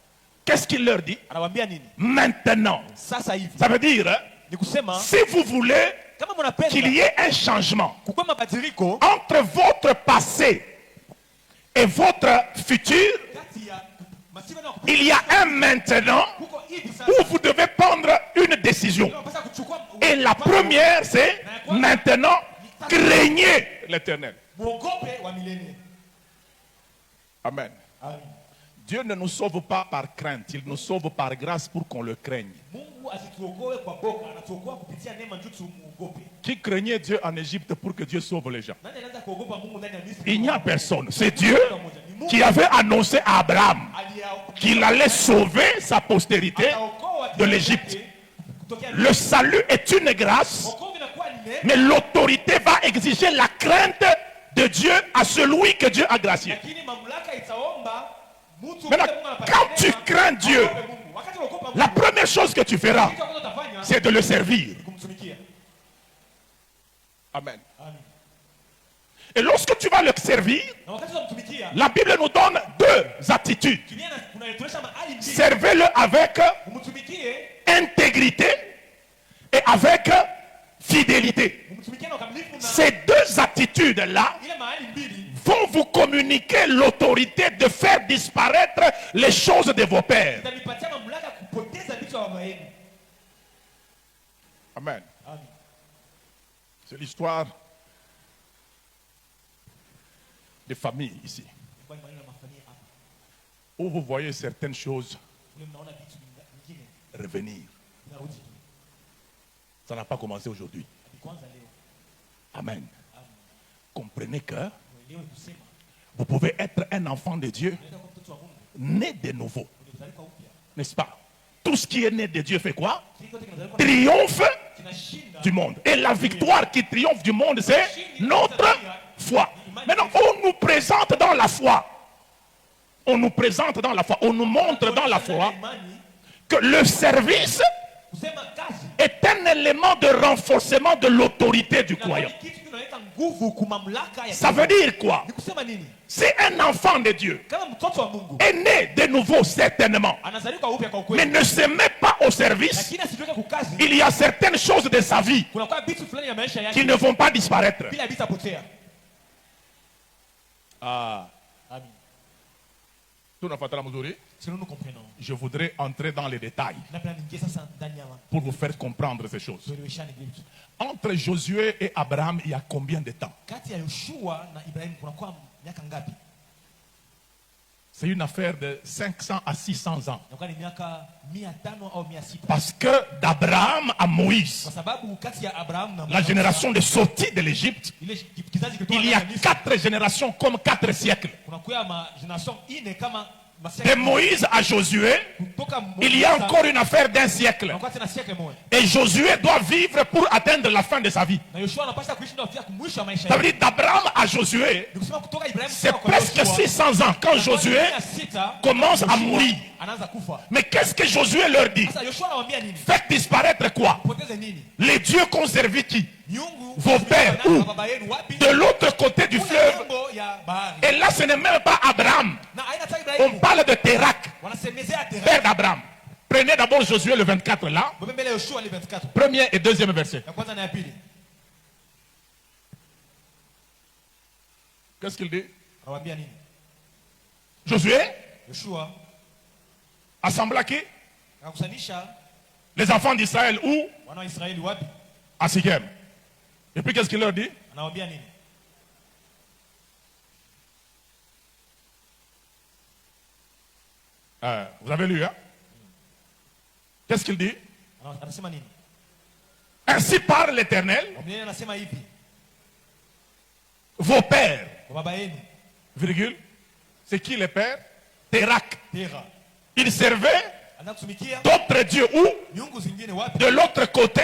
Speaker 1: Qu'est-ce qu'il leur dit?
Speaker 2: Anawaambia nini?
Speaker 1: Maintenant.
Speaker 2: Sasa hivi.
Speaker 1: Ça veut dire,
Speaker 2: Ni kusema
Speaker 1: si vous voulez
Speaker 2: kama
Speaker 1: qu'il
Speaker 2: mnapenda
Speaker 1: y ait un changement
Speaker 2: kukuwa mabadiliko
Speaker 1: entre votre passé et votre futur,
Speaker 2: kati ya masiku na
Speaker 1: il y a un maintenant
Speaker 2: kuko hivi
Speaker 1: où
Speaker 2: sasa.
Speaker 1: vous devez prendre une décision.
Speaker 2: Unapaswa kuchukua
Speaker 1: Et la première, c'est maintenant, craignez l'Éternel.
Speaker 2: muogope wa milele.
Speaker 1: Amen.
Speaker 2: Amen.
Speaker 1: Dieu ne nous sauve pas par crainte, il nous sauve par grâce pour qu'on le craigne.
Speaker 2: Mungu asituokoe kwa boka, anatuokoa kupitia neema ndio tumuogope.
Speaker 1: Qui craignait Dieu en Égypte pour que Dieu sauve les gens?
Speaker 2: Nani anaanza kuogopa Mungu ndani ya Misri?
Speaker 1: Il n'y a personne. C'est Dieu qui avait annoncé à Abraham qu'il allait sauver sa postérité de l'Égypte. Le salut est une grâce, mais l'autorité va exiger la crainte de Dieu à celui que Dieu a gracié. Maintenant, quand tu crains Dieu,
Speaker 2: Wakati unaogopa Mungu,
Speaker 1: la première chose que tu feras,
Speaker 2: kitu ambacho utafanya
Speaker 1: c'est de le servir.
Speaker 2: ni kumtumikia.
Speaker 1: Amen.
Speaker 2: Amen.
Speaker 1: Et lorsque tu vas le servir,
Speaker 2: Na wakati unamtumikia,
Speaker 1: la Bible nous donne deux attitudes.
Speaker 2: Biblia inatuonyesha mahali mbili.
Speaker 1: Servez-le avec
Speaker 2: Umtumikie,
Speaker 1: intégrité et avec fidélité.
Speaker 2: umtumikie na ukamilifu na
Speaker 1: Ces deux attitudes-là
Speaker 2: ile mahali mbili
Speaker 1: vont vous communiquer l'autorité de faire disparaître les choses de vos pères.
Speaker 2: zitanipatia mamlaka ya kupoteza vitu vya baba yenu.
Speaker 1: Amen.
Speaker 2: Amen.
Speaker 1: C'est l'histoire des familles ici,
Speaker 2: Kwa hiyo maneno ya mafanyia hapa.
Speaker 1: où vous voyez certaines choses
Speaker 2: Ule mnaona vitu vingine
Speaker 1: revenir.
Speaker 2: vinarudi.
Speaker 1: Ça n'a pas commencé aujourd'hui.
Speaker 2: Ni kwanza leo.
Speaker 1: Amen. Comprenez que
Speaker 2: Muelewe kusema
Speaker 1: vous pouvez être un enfant de Dieu,
Speaker 2: unaweza kuwa mtoto wa Mungu,
Speaker 1: né de nouveau.
Speaker 2: unazalika upya.
Speaker 1: N'est-ce pas? Tout ce qui est né de Dieu fait quoi?
Speaker 2: Kile kitu kinazalika
Speaker 1: Triomphe
Speaker 2: kinashinda.
Speaker 1: du monde. Et la victoire qui triomphe du monde, c'est notre foi. Maintenant, on nous présente dans la foi. On nous présente dans la foi. On nous montre dans la foi
Speaker 2: Imani,
Speaker 1: que le service
Speaker 2: kusema kazi
Speaker 1: est un élément de renforcement de l'autorité du croyant.
Speaker 2: ni kitu kinaleta nguvu kwa mamlaka ya
Speaker 1: Ça veut dire quoi?
Speaker 2: Ni kusema nini?
Speaker 1: Si un enfant de Dieu
Speaker 2: Kama mtoto wa Mungu
Speaker 1: est né de nouveau, certainement,
Speaker 2: anazalika upya kwa
Speaker 1: mais
Speaker 2: ukweli,
Speaker 1: ne se met pas au service,
Speaker 2: lakini asijiweke kukazi,
Speaker 1: il y a certaines choses de sa vie
Speaker 2: kuna kwa vitu fulani ya maisha
Speaker 1: qui
Speaker 2: yake
Speaker 1: ne vont pas disparaître.
Speaker 2: bila vitapotea.
Speaker 1: Ah,
Speaker 2: Amen.
Speaker 1: tunafuatana mzuri.
Speaker 2: Si nous comprenons.
Speaker 1: Je voudrais entrer dans les détails
Speaker 2: Napenda niingie sasa ndani ya
Speaker 1: pour vous faire comprendre ces choses.
Speaker 2: tueleweshane vitu.
Speaker 1: Entre Josué et Abraham, il y a combien de temps?
Speaker 2: Kati ya Yoshua na Ibrahim kuna kwa miaka ngapi?
Speaker 1: C'est une affaire de 500 à 600 ans.
Speaker 2: Inakuwa ni miaka 500 au 600.
Speaker 1: Parce que d'Abraham à Moïse,
Speaker 2: Kwa sababu kati ya Abraham na
Speaker 1: la génération de sortie de l'Égypte,
Speaker 2: ile kizazi kilitoka
Speaker 1: il y a
Speaker 2: ndani ya Misri,
Speaker 1: 4 générations comme 4 siècles.
Speaker 2: kuna kwa ma generation ine kama
Speaker 1: De
Speaker 2: masiaka.
Speaker 1: Moïse à Josué,
Speaker 2: Kutoka
Speaker 1: il y a encore une affaire d'un siècle.
Speaker 2: kuna tena siaka moja.
Speaker 1: Et Josué doit vivre pour atteindre la fin de sa vie.
Speaker 2: Na Yoshua anapaswa kuishi ndio afika kumwisho wa maisha
Speaker 1: Ça veut
Speaker 2: yake.
Speaker 1: dire d'Abraham à Josué,
Speaker 2: Ni kusema kutoka Ibrahim
Speaker 1: c'est
Speaker 2: kwa
Speaker 1: presque
Speaker 2: Yoshua,
Speaker 1: 600 ans quand Josué commence à mourir.
Speaker 2: anaanza kufa.
Speaker 1: Mais qu'est-ce que Josué leur dit?
Speaker 2: Sasa Yoshua anawaambia nini?
Speaker 1: Faites disparaître quoi?
Speaker 2: Poteze nini?
Speaker 1: Les dieux qu'ont servi qui?
Speaker 2: Miungu
Speaker 1: Vos pères, où?
Speaker 2: baba yenu wapi?
Speaker 1: De l'autre côté du
Speaker 2: Kuna
Speaker 1: fleuve.
Speaker 2: miungu ya bahari.
Speaker 1: Et là, ce n'est même pas Abraham.
Speaker 2: Na aina ta
Speaker 1: On
Speaker 2: Ibrahim.
Speaker 1: parle de Térak,
Speaker 2: Wanasemezea
Speaker 1: père
Speaker 2: Tera.
Speaker 1: d'Abraham. Prenez d'abord Josué le 24 là,
Speaker 2: Mbele Yoshua le 24.
Speaker 1: premier et deuxième verset.
Speaker 2: Ya kwanza na ya pili.
Speaker 1: Qu'est-ce qu'il dit?
Speaker 2: Anawaambia nini?
Speaker 1: Josué
Speaker 2: Yoshua
Speaker 1: assembla qui?
Speaker 2: akakusanisha
Speaker 1: Les enfants d'Israël où?
Speaker 2: wana wa Israeli wapi?
Speaker 1: À Sichem. Et puis qu'est-ce qu'il leur dit?
Speaker 2: Anawaambia nini?
Speaker 1: Vous avez lu, hein? Qu'est-ce qu'il dit?
Speaker 2: Anasema nini?
Speaker 1: Ainsi parle l'Éternel,
Speaker 2: Biblia anasema hivi.
Speaker 1: vos pères,
Speaker 2: Kwa baba yenu
Speaker 1: virgule, c'est qui les pères? Térak.
Speaker 2: Tera.
Speaker 1: Ils servaient
Speaker 2: Anakutumikia
Speaker 1: d'autres dieux où?
Speaker 2: miungu zingine wapi?
Speaker 1: De l'autre côté.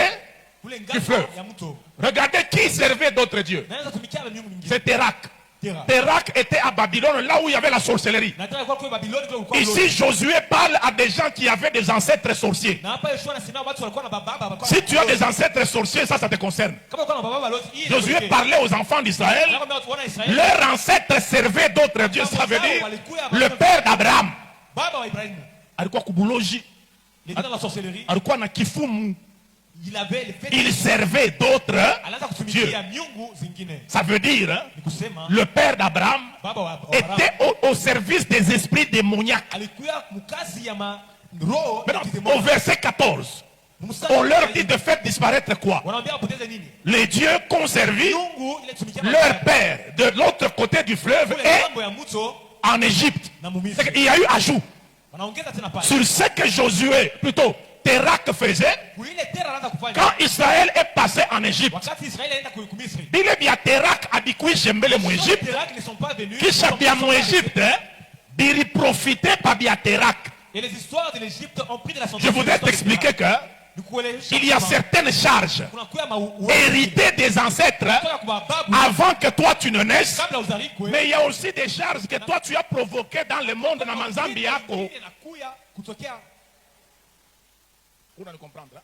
Speaker 2: Kule
Speaker 1: Du fleuve.
Speaker 2: ngao ya mto.
Speaker 1: Regardez qui servait d'autres dieux.
Speaker 2: Na anaweza tumikia miungu mingine.
Speaker 1: C'est Térak.
Speaker 2: Tera.
Speaker 1: Térak était à Babylone, là où il y avait la sorcellerie.
Speaker 2: Na tena kwa Babiloni kwa
Speaker 1: Ici, Josué parle à des gens qui avaient des ancêtres sorciers.
Speaker 2: na hapa Yoshua anasema watu walikuwa na baba.
Speaker 1: Si tu as des ancêtres sorciers, ça te concerne.
Speaker 2: Kama kwa baba lote hii.
Speaker 1: Josué parlait aux enfants d'Israël.
Speaker 2: Anakwambia watu wana Israeli.
Speaker 1: Leurs ancêtres servaient d'autres dieux. Ça veut dire le père d'Abraham.
Speaker 2: Baba wa Ibrahim.
Speaker 1: Alikuwa kubuloji.
Speaker 2: Il était dans la sorcellerie.
Speaker 1: Alikuwa na kifumu.
Speaker 2: Il avait le fait.
Speaker 1: Il servait d'autres
Speaker 2: Anaanza
Speaker 1: dieux.
Speaker 2: kutumikia miungu zingine.
Speaker 1: Ça veut dire
Speaker 2: Ni kusema
Speaker 1: le père d'Abraham
Speaker 2: baba wa Abraham
Speaker 1: était au service des esprits démoniaques.
Speaker 2: alikuwa mkazi ya roho.
Speaker 1: Maintenant, au verset 14, on leur dit de faire disparaître quoi?
Speaker 2: Wanaambia wapoteze nini?
Speaker 1: Les dieux qu'ont servi
Speaker 2: Miungu ile tumikia
Speaker 1: leur père de l'autre côté du fleuve
Speaker 2: kule
Speaker 1: et
Speaker 2: mambo ya mto
Speaker 1: en Égypte.
Speaker 2: na Mumisri.
Speaker 1: Il y a eu ajout
Speaker 2: Wanaongeza tena pale.
Speaker 1: sur ce que Josué, plutôt Térak faisait
Speaker 2: Ile Tera anaanza kufanya.
Speaker 1: quand Israël est passé en Égypte.
Speaker 2: Wakati Israeli anaenda kumisri.
Speaker 1: Bile bia Térak abikui shembele mu Égypte.
Speaker 2: Tera ne sont pas venus.
Speaker 1: Kisha bia mu Égypte, biri profiter pa bia Térak.
Speaker 2: Et les histoires de l'Égypte ont pris de la
Speaker 1: Je voudrais t'expliquer que il y a certaines charges héritées des ancêtres avant que toi tu ne naisses. Mais il y a aussi des charges que toi tu as provoquées dans le monde na manzambi yako. Vous allez comprendre. Hein?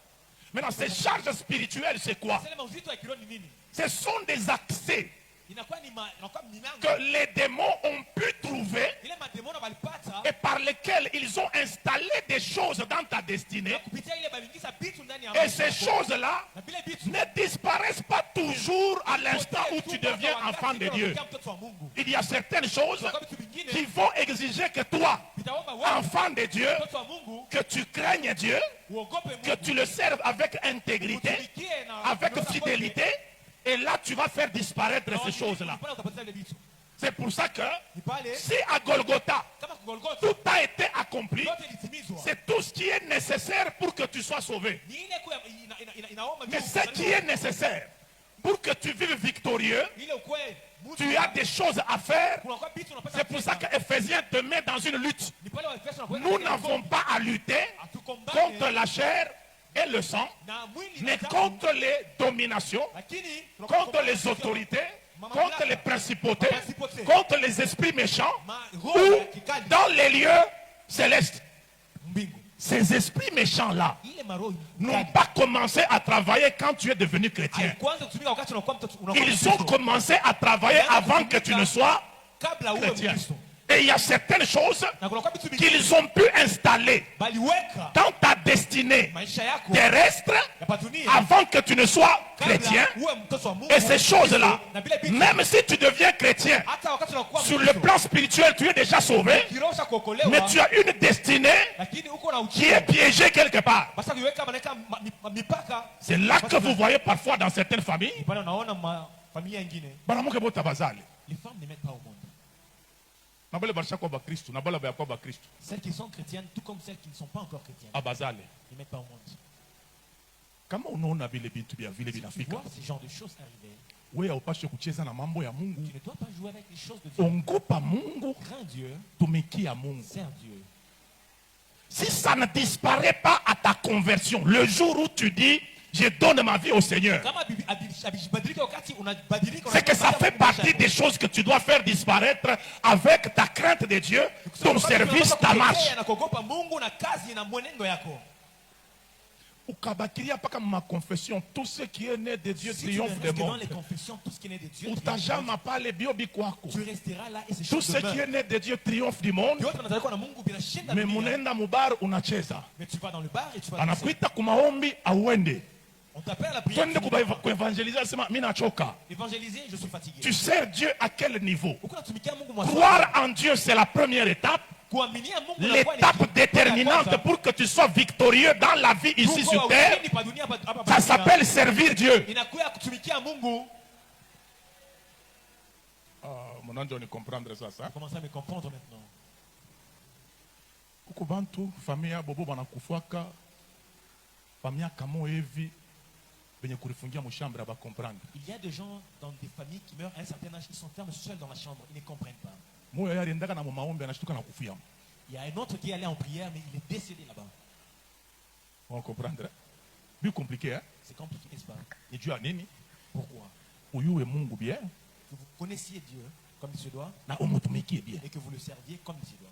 Speaker 1: Maintenant, ces charges spirituelles, c'est quoi?
Speaker 2: Sema uzito wa kiroho ni nini?
Speaker 1: Ce sont des accès
Speaker 2: Inakuwa milango
Speaker 1: que les démons ont pu trouver
Speaker 2: ile mademoni walipata
Speaker 1: et par lesquels ils ont installé des choses dans ta destinée.
Speaker 2: kupitia ile balingiza bitu ndani ya
Speaker 1: Et ces choses-là
Speaker 2: na vile bitu
Speaker 1: ne disparaissent pas toujours à l'instant où tu deviens enfant de Dieu.
Speaker 2: mtoto wa Mungu.
Speaker 1: Il y a certaines choses
Speaker 2: Kwa vitu vingine
Speaker 1: qui vont exiger que toi,
Speaker 2: vitaomba wewe
Speaker 1: enfant de Dieu,
Speaker 2: mtoto wa Mungu
Speaker 1: que tu craignes Dieu,
Speaker 2: uogope
Speaker 1: que
Speaker 2: Mungu.
Speaker 1: tu le serves avec intégrité,
Speaker 2: Utumikie na
Speaker 1: avec
Speaker 2: unaweza
Speaker 1: fidélité, et là tu vas faire disparaître
Speaker 2: na
Speaker 1: ces choses-là.
Speaker 2: pale utapata vile vitu.
Speaker 1: C'est pour ça que
Speaker 2: Ni pale
Speaker 1: si à Golgotha,
Speaker 2: kama Golgotha
Speaker 1: tout a été accompli,
Speaker 2: yote ilitimizwa.
Speaker 1: c'est tout ce qui est nécessaire pour que tu sois sauvé.
Speaker 2: Ni ile kwa inaomba
Speaker 1: Mais ce qui est nécessaire pour que tu vives victorieux,
Speaker 2: ile ukwe
Speaker 1: tu as des choses à faire.
Speaker 2: kuna kwa bitu unapata.
Speaker 1: C'est pour ça que Ephésiens te met dans une lutte.
Speaker 2: Ni pale Waefeso wanakuwa
Speaker 1: Nous n'avons pas à lutter contre la chair et le sang,
Speaker 2: na mwili
Speaker 1: mais
Speaker 2: na damu,
Speaker 1: contre les dominations,
Speaker 2: lakini
Speaker 1: contre les autorités, contre les principautés, contre les esprits méchants, ou dans les lieux célestes.
Speaker 2: mbingu.
Speaker 1: Ces esprits méchants-là
Speaker 2: Ile maroho
Speaker 1: n'ont pas commencé à travailler quand tu es devenu chrétien.
Speaker 2: kwanza kutumika wakati unakuwa mtoto
Speaker 1: Ils ont commencé à travailler avant que tu ne sois
Speaker 2: kabla uwe
Speaker 1: chrétien.
Speaker 2: Mkristo.
Speaker 1: Et il y a certaines choses
Speaker 2: Na kuna kwa vitu vingine
Speaker 1: qu'ils ont pu installer
Speaker 2: baliweka
Speaker 1: dans ta destinée
Speaker 2: maisha yako
Speaker 1: terrestre
Speaker 2: ya padunia
Speaker 1: avant que tu ne sois chrétien.
Speaker 2: kabla uwe mtoto wa Mungu.
Speaker 1: Et ces choses-là,
Speaker 2: na vile vitu
Speaker 1: même si tu deviens chrétien,
Speaker 2: hata wakati unakuwa
Speaker 1: sur le
Speaker 2: Mkristo,
Speaker 1: plan spirituel, tu es déjà sauvé,
Speaker 2: kiroho cha kuokolewa,
Speaker 1: mais tu as une destinée
Speaker 2: lakini uko na
Speaker 1: qui est piégée quelque part.
Speaker 2: basi kuiweka maneka mipaka.
Speaker 1: C'est là que vous voyez parfois dans certaines familles,
Speaker 2: Pale unaona familia nyingine
Speaker 1: banamuke bota bazali.
Speaker 2: les femmes ne mettent pas au monde.
Speaker 1: Nabale barisha kwa bakristu, nabala baya kwa bakristu.
Speaker 2: Celles qui sont chrétiennes tout comme celles qui ne sont pas encore chrétiennes
Speaker 1: Abazale.
Speaker 2: ne mettent pas au monde.
Speaker 1: Kama unaona vile vitu vya vile
Speaker 2: Si tu
Speaker 1: vinafika,
Speaker 2: vois ce genre de choses arriver,
Speaker 1: wewe haupaswi kucheza na mambo ya Mungu.
Speaker 2: tu ne dois pas jouer avec les choses de Dieu.
Speaker 1: Ongopa Mungu,
Speaker 2: Crains Dieu,
Speaker 1: tumikia Mungu.
Speaker 2: sers Dieu.
Speaker 1: Si ça ne disparaît pas à ta conversion, le jour où tu dis, je donne ma vie au Seigneur,
Speaker 2: Kama abibadilika wakati unabadilika,
Speaker 1: c'est que ça fait partie des choses que tu dois faire disparaître avec ta crainte de Dieu, ton service, ta marche.
Speaker 2: na kuogopa Mungu na kazi na mwenendo yako.
Speaker 1: Ukabakiria paka ma confession, tout ce qui est né de Dieu
Speaker 2: Si tu
Speaker 1: triomphe
Speaker 2: restes
Speaker 1: de
Speaker 2: dans
Speaker 1: monde.
Speaker 2: les confessions, tout ce qui est né de Dieu,
Speaker 1: Utajama pale biobi kwako.
Speaker 2: tu resteras là et ces
Speaker 1: Tout
Speaker 2: choses
Speaker 1: ce qui est
Speaker 2: demeurent.
Speaker 1: né de Dieu triomphe du monde.
Speaker 2: Yote unazalikuwa na Mungu vinashinda
Speaker 1: Mais
Speaker 2: dunia.
Speaker 1: munenda mubar unacheza.
Speaker 2: Mais tu vas dans le bar et tu vas danser.
Speaker 1: Anakuita kumaombi auende.
Speaker 2: On t'appelle à la prière.
Speaker 1: Twende kuevangeliza sema mimi nachoka.
Speaker 2: Évangéliser, je suis fatigué.
Speaker 1: Tu sers Dieu à quel niveau?
Speaker 2: Uko natumikia Mungu mwanzo.
Speaker 1: Croire en Dieu, c'est la première étape.
Speaker 2: Kuaminia Mungu na kuwa ni
Speaker 1: L'étape déterminante pour que tu sois victorieux dans la vie ici
Speaker 2: Mungu
Speaker 1: sur
Speaker 2: wa
Speaker 1: terre,
Speaker 2: ushindi pa dunia, hapa
Speaker 1: ça
Speaker 2: dunia.
Speaker 1: s'appelle servir Dieu.
Speaker 2: Inakuwa kutumikia Mungu.
Speaker 1: Mon ange, on comprendre ça.
Speaker 2: Commencez à me comprendre maintenant.
Speaker 1: Kuko bantu famille ya bobo banakufaka famille kamo hivi benye kurifungia mshambra ba comprendre.
Speaker 2: Il y a des gens dans des familles qui meurent à un certain âge, ils s'enferment seuls dans la chambre, ils ne comprennent pas.
Speaker 1: Moyo yari ndaka na maombi anashtuka na kufia.
Speaker 2: Il y a un autre qui est allé en prière, mais il est décédé là-bas.
Speaker 1: On comprendre. Plus compliqué hein?
Speaker 2: C'est compliqué, n'est-ce pas?
Speaker 1: Ni Dieu nini?
Speaker 2: Pourquoi?
Speaker 1: Uyuwe Mungu bien
Speaker 2: Que vous connaissiez Dieu comme il se doit
Speaker 1: na umutumikie bien.
Speaker 2: et que vous le serviez comme il se doit.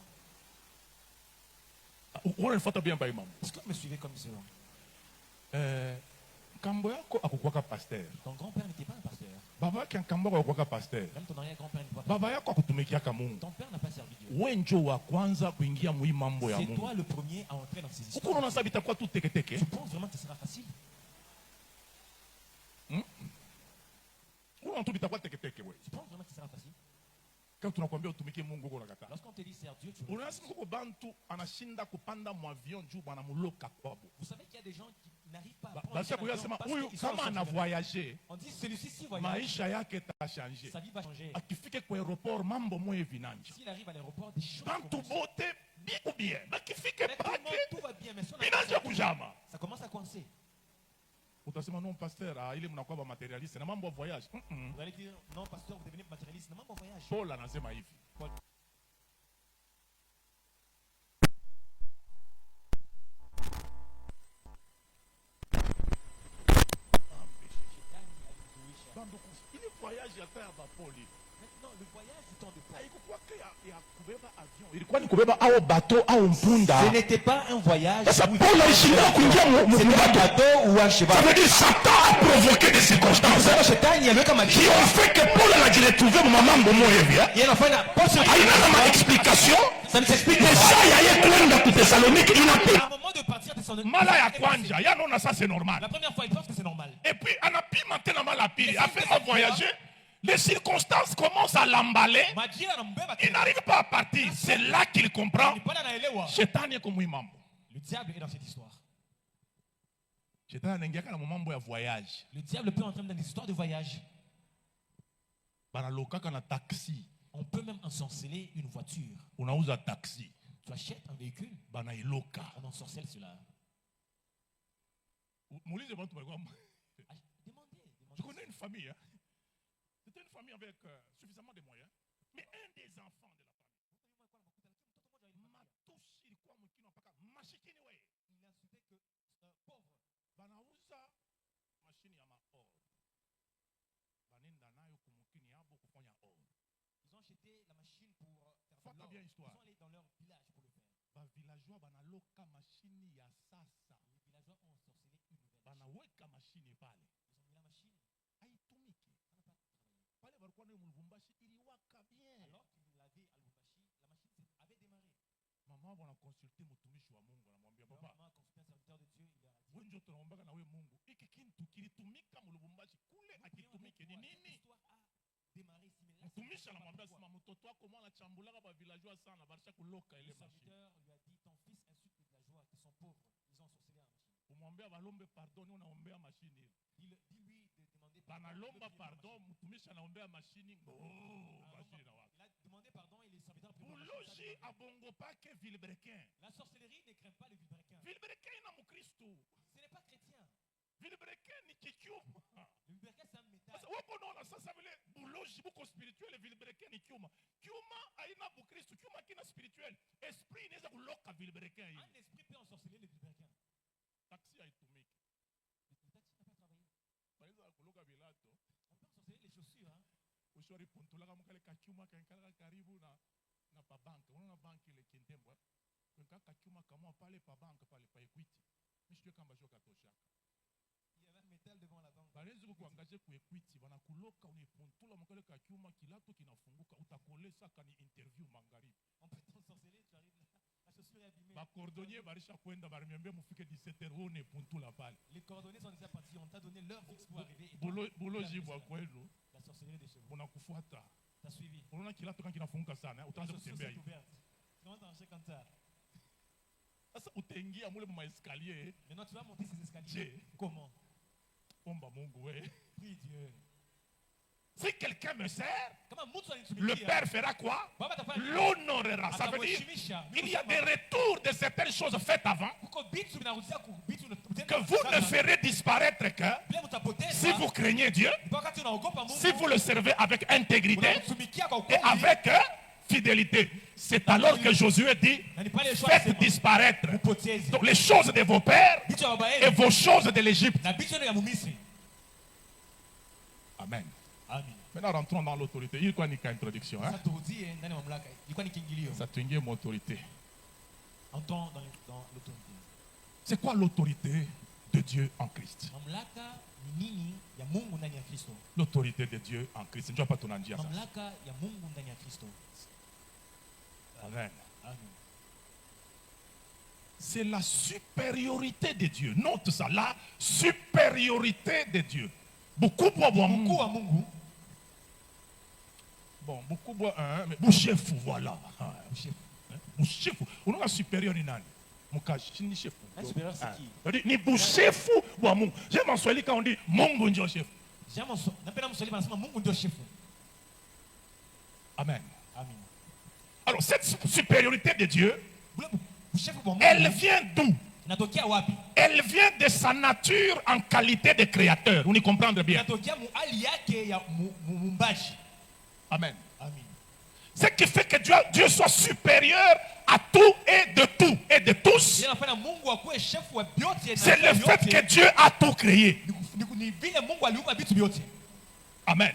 Speaker 1: Unanifuata bien ba imam.
Speaker 2: Est-ce que vous me suivez comme il se doit?
Speaker 1: Kambo yako akukwaka pasteur.
Speaker 2: Ton grand-père n'était pas un pasteur.
Speaker 1: Baba yake kambo yako akukwaka pasteur.
Speaker 2: Même ton arrière-grand-père n'était pas pasteur.
Speaker 1: Baba yako akutumikiaka Mungu.
Speaker 2: Ton père n'a pas servi Dieu.
Speaker 1: Wewe ndio wa kwanza kuingia mwi mambo ya
Speaker 2: C'est
Speaker 1: Mungu.
Speaker 2: toi le premier à entrer dans ces
Speaker 1: Uko
Speaker 2: histoires.
Speaker 1: unaona sabita kwa tu teke teke.
Speaker 2: Tu penses vraiment que ce sera facile?
Speaker 1: Unaona tu bitakuwa teke teke wewe.
Speaker 2: Tu penses vraiment que ce sera facile?
Speaker 1: Kama tunakwambia utumikie Mungu uko unakataa.
Speaker 2: Lorsqu'on te dit sers Dieu, tu
Speaker 1: Unasikia kuko bantu anashinda kupanda mu avion juu bwana muloka kwabo.
Speaker 2: Vous savez qu'il y a des gens qui n'arrivent pas à prendre
Speaker 1: Basi
Speaker 2: l'avion
Speaker 1: kuyasema
Speaker 2: parce
Speaker 1: huyu
Speaker 2: qu'ils sont
Speaker 1: kama ana
Speaker 2: sortis.
Speaker 1: voyager
Speaker 2: On dit celui-ci si voyage,
Speaker 1: maisha yake tashanje.
Speaker 2: sa vie va changer.
Speaker 1: Akifike kwa aeroport mambo moyo vinanja.
Speaker 2: S'il arrive à l'aéroport, des choses
Speaker 1: Bantu
Speaker 2: commencent.
Speaker 1: bote bien ou bien. Bakifike
Speaker 2: Mais tout le monde,
Speaker 1: pake
Speaker 2: tout va bien, mais son
Speaker 1: vinanja kujama.
Speaker 2: ça commence à coincer.
Speaker 1: Utasema non pasteur, ile mnakuwa ba materialiste na mambo ya voyage.
Speaker 2: Vous allez dire, non, pasteur, vous devenez matérialiste. Non, même en voyage.
Speaker 1: Paul anasema hivi.
Speaker 2: Paul.
Speaker 1: Bandu ile voyage ya faire ba Paul.
Speaker 2: Non, le voyage du temps de Paul.
Speaker 1: Ilikuwa ni kubeba au bateau au mpunda.
Speaker 2: Ce n'était pas un voyage.
Speaker 1: Sasa Paul alishinda kuingia
Speaker 2: C'était un bateau ou un
Speaker 1: Ça
Speaker 2: cheval.
Speaker 1: veut dire Satan a provoqué des circonstances
Speaker 2: Shetani aliweka
Speaker 1: qui
Speaker 2: majira.
Speaker 1: ont fait que Paul anajiretrouve mu mambo moyo hivi.
Speaker 2: Yeye anafanya Paul se
Speaker 1: Haina kama explication.
Speaker 2: ça ne s'explique
Speaker 1: Deja
Speaker 2: pas.
Speaker 1: yaye kwenda ku Thessaloniki
Speaker 2: À
Speaker 1: inapita.
Speaker 2: un moment de partir de son
Speaker 1: Mala ya kwanja, ya nona ça c'est normal.
Speaker 2: La première fois, il pense que c'est normal.
Speaker 1: Et puis anapima tena mala pili. Après avoir voyagé, les circonstances commencent à l'emballer.
Speaker 2: Majira anambeba
Speaker 1: Il
Speaker 2: tena.
Speaker 1: n'arrive pas à partir. C'est là qu'il comprend.
Speaker 2: Ni pale anaelewa.
Speaker 1: Shetani yako muimambo.
Speaker 2: Le diable est dans cette histoire.
Speaker 1: Shetani anaingiaka na mambo ya voyage.
Speaker 2: Le diable peut entrer dans des histoires de voyage.
Speaker 1: Banalokaka na taxi.
Speaker 2: On peut même ensorceler une voiture.
Speaker 1: Unauza taxi.
Speaker 2: Tu achètes un véhicule,
Speaker 1: Banailoka.
Speaker 2: on ensorcelle cela.
Speaker 1: Moulise bantu balikuwa.
Speaker 2: Demandez.
Speaker 1: Je connais une famille. Hein. C'était une famille avec suffisamment de moyens. Mais un des enfants de la famille. Matushi ilikuwa mkino mpaka mashikini wewe.
Speaker 2: Il a souhaité que pauvre.
Speaker 1: Banauza mashini ya maor. Banenda nayo kumukini yabo kufanya or.
Speaker 2: Ils ont acheté la machine pour faire
Speaker 1: Fata
Speaker 2: de
Speaker 1: bien
Speaker 2: l'or.
Speaker 1: histoire.
Speaker 2: Ils sont allés dans leur village pour le faire.
Speaker 1: Ba villageois banaloka mashini ya sasa.
Speaker 2: Les villageois ont ensorcelé une nouvelle.
Speaker 1: Banaweka mashini pale.
Speaker 2: Ils ont mis la machine.
Speaker 1: Haitumiki. Pale walikuwa nayo Lubumbashi iliwaka bien.
Speaker 2: Alors qu'ils l'avaient à Lubumbashi, la machine avait démarré.
Speaker 1: Mama wana consulter mtumishi wa Mungu anamwambia
Speaker 2: Leur
Speaker 1: papa.
Speaker 2: maman a consulté un serviteur de Dieu, il leur a dit.
Speaker 1: Wewe ndio tunaombaga na wewe Mungu. Hiki kintu kilitumika mu Lubumbashi kule akitumike ni nini?
Speaker 2: L'histoire a démarré ici, mais là,
Speaker 1: Mtumishi anamwambia sema mtoto wako mwana chambulaga ba villageois sana barisha kuloka
Speaker 2: le
Speaker 1: ile mashini.
Speaker 2: serviteur lui a dit, ton fils insulte les villageois qui sont pauvres. Ils ont ensorcelé la machine.
Speaker 1: Umwambia balombe pardon unaombea mashini.
Speaker 2: Dis-lui de demander
Speaker 1: Banalomba pardon mtumishi anaombea mashini. Mashini na wapi?
Speaker 2: Il a demandé pardon et les serviteurs ont pris la
Speaker 1: Buloji
Speaker 2: machine.
Speaker 1: abongo pake vilebrequin.
Speaker 2: La sorcellerie ne craint pas le vilebrequin.
Speaker 1: Vilebrequin ina mukristo.
Speaker 2: Ce n'est pas chrétien.
Speaker 1: Vilebrequin ni kichuma.
Speaker 2: Le vilebrequin, c'est un métal.
Speaker 1: Sasa wako naona sasa vile buloji buko spirituel vilebrequin ni kiuma. Kiuma haina bukristo, kiuma kina spirituel. Esprit inaweza kuloka vilebrequin hii.
Speaker 2: Un esprit peut ensorceler le vilebrequin.
Speaker 1: Taxi haitumiki.
Speaker 2: Le taxi n'a pas travaillé.
Speaker 1: Baweza kuloka vilato.
Speaker 2: On peut ensorceler les chaussures. Hein.
Speaker 1: Ushori pontolaka mukale kachuma kankala karibu na pa bank. Unaona banki ile Kindembwa. Kwenka kachuma kama pale pa bank pale pa Equity. Mishwe kamba joka toshaka.
Speaker 2: Il y avait un métal devant la banque.
Speaker 1: Balezi kuangaje ku Equity banakuloka unipontula mukale kachuma kilato kinafunguka utakolesa kani interview magharibi.
Speaker 2: On peut t'ensorceler, tu arrives là. La chaussure est abîmée.
Speaker 1: Ba cordonnier barisha kwenda barimiambia mufike 17h one pontula pale.
Speaker 2: Les coordonnées sont déjà parties. On t'a donné l'heure fixe pour arriver. Et
Speaker 1: Buloji bwa kwenu
Speaker 2: la sorcellerie des chevaux.
Speaker 1: bunakufuata.
Speaker 2: T'as suivi.
Speaker 1: Unaona kilato kan kinafunguka sana,
Speaker 2: La
Speaker 1: utaanza
Speaker 2: chaussure
Speaker 1: kutembea
Speaker 2: s'est
Speaker 1: hivi.
Speaker 2: ouverte. Tu commences à marcher comme ça.
Speaker 1: Sasa utaingia mule mu escalier.
Speaker 2: Maintenant, tu vas monter ces escaliers. Comment?
Speaker 1: Omba Mungu we.
Speaker 2: Prie Dieu.
Speaker 1: Si quelqu'un me sert,
Speaker 2: Comment
Speaker 1: le Père fera quoi? L'honorera. Ça veut dire qu'il y a des retours de certaines choses faites avant que vous ne ferez disparaître que si vous craignez Dieu, si vous le servez avec intégrité et avec fidélité. C'est alors que Josué dit, faites disparaître donc, les choses de vos pères et vos choses de l'Égypte. Amen. Maintenant, rentrons dans l'autorité. Il y a une introduction. Hein? Ça te dit une autorité.
Speaker 2: Entrons dans l'autorité.
Speaker 1: C'est quoi l'autorité de Dieu en Christ? L'autorité de Dieu en Christ. Je ne vais pas tout en dire ça. Amen. C'est la supériorité de Dieu. Note ça, la supériorité de Dieu. Beaucoup boivent Mungu. Bon, beaucoup boivent mais Bouchefou, voilà. Bouchefou. On a un supérieur ni nani. Mukashini chef.
Speaker 2: Un supérieur c'est qui?
Speaker 1: Ni Bouchefou ou Mungu. J'aime en Swahili quand on dit Mungu ndio chef.
Speaker 2: J'aime en Swahili quand on dit Mungu ndio chef.
Speaker 1: Amen.
Speaker 2: Amen.
Speaker 1: Alors cette supériorité de Dieu, elle vient d'où? Elle vient de sa nature en qualité de créateur. Vous y comprenez bien. Amen. Ce qui fait que Dieu soit supérieur à tout et de tous. C'est le fait que Dieu a tout créé. Amen.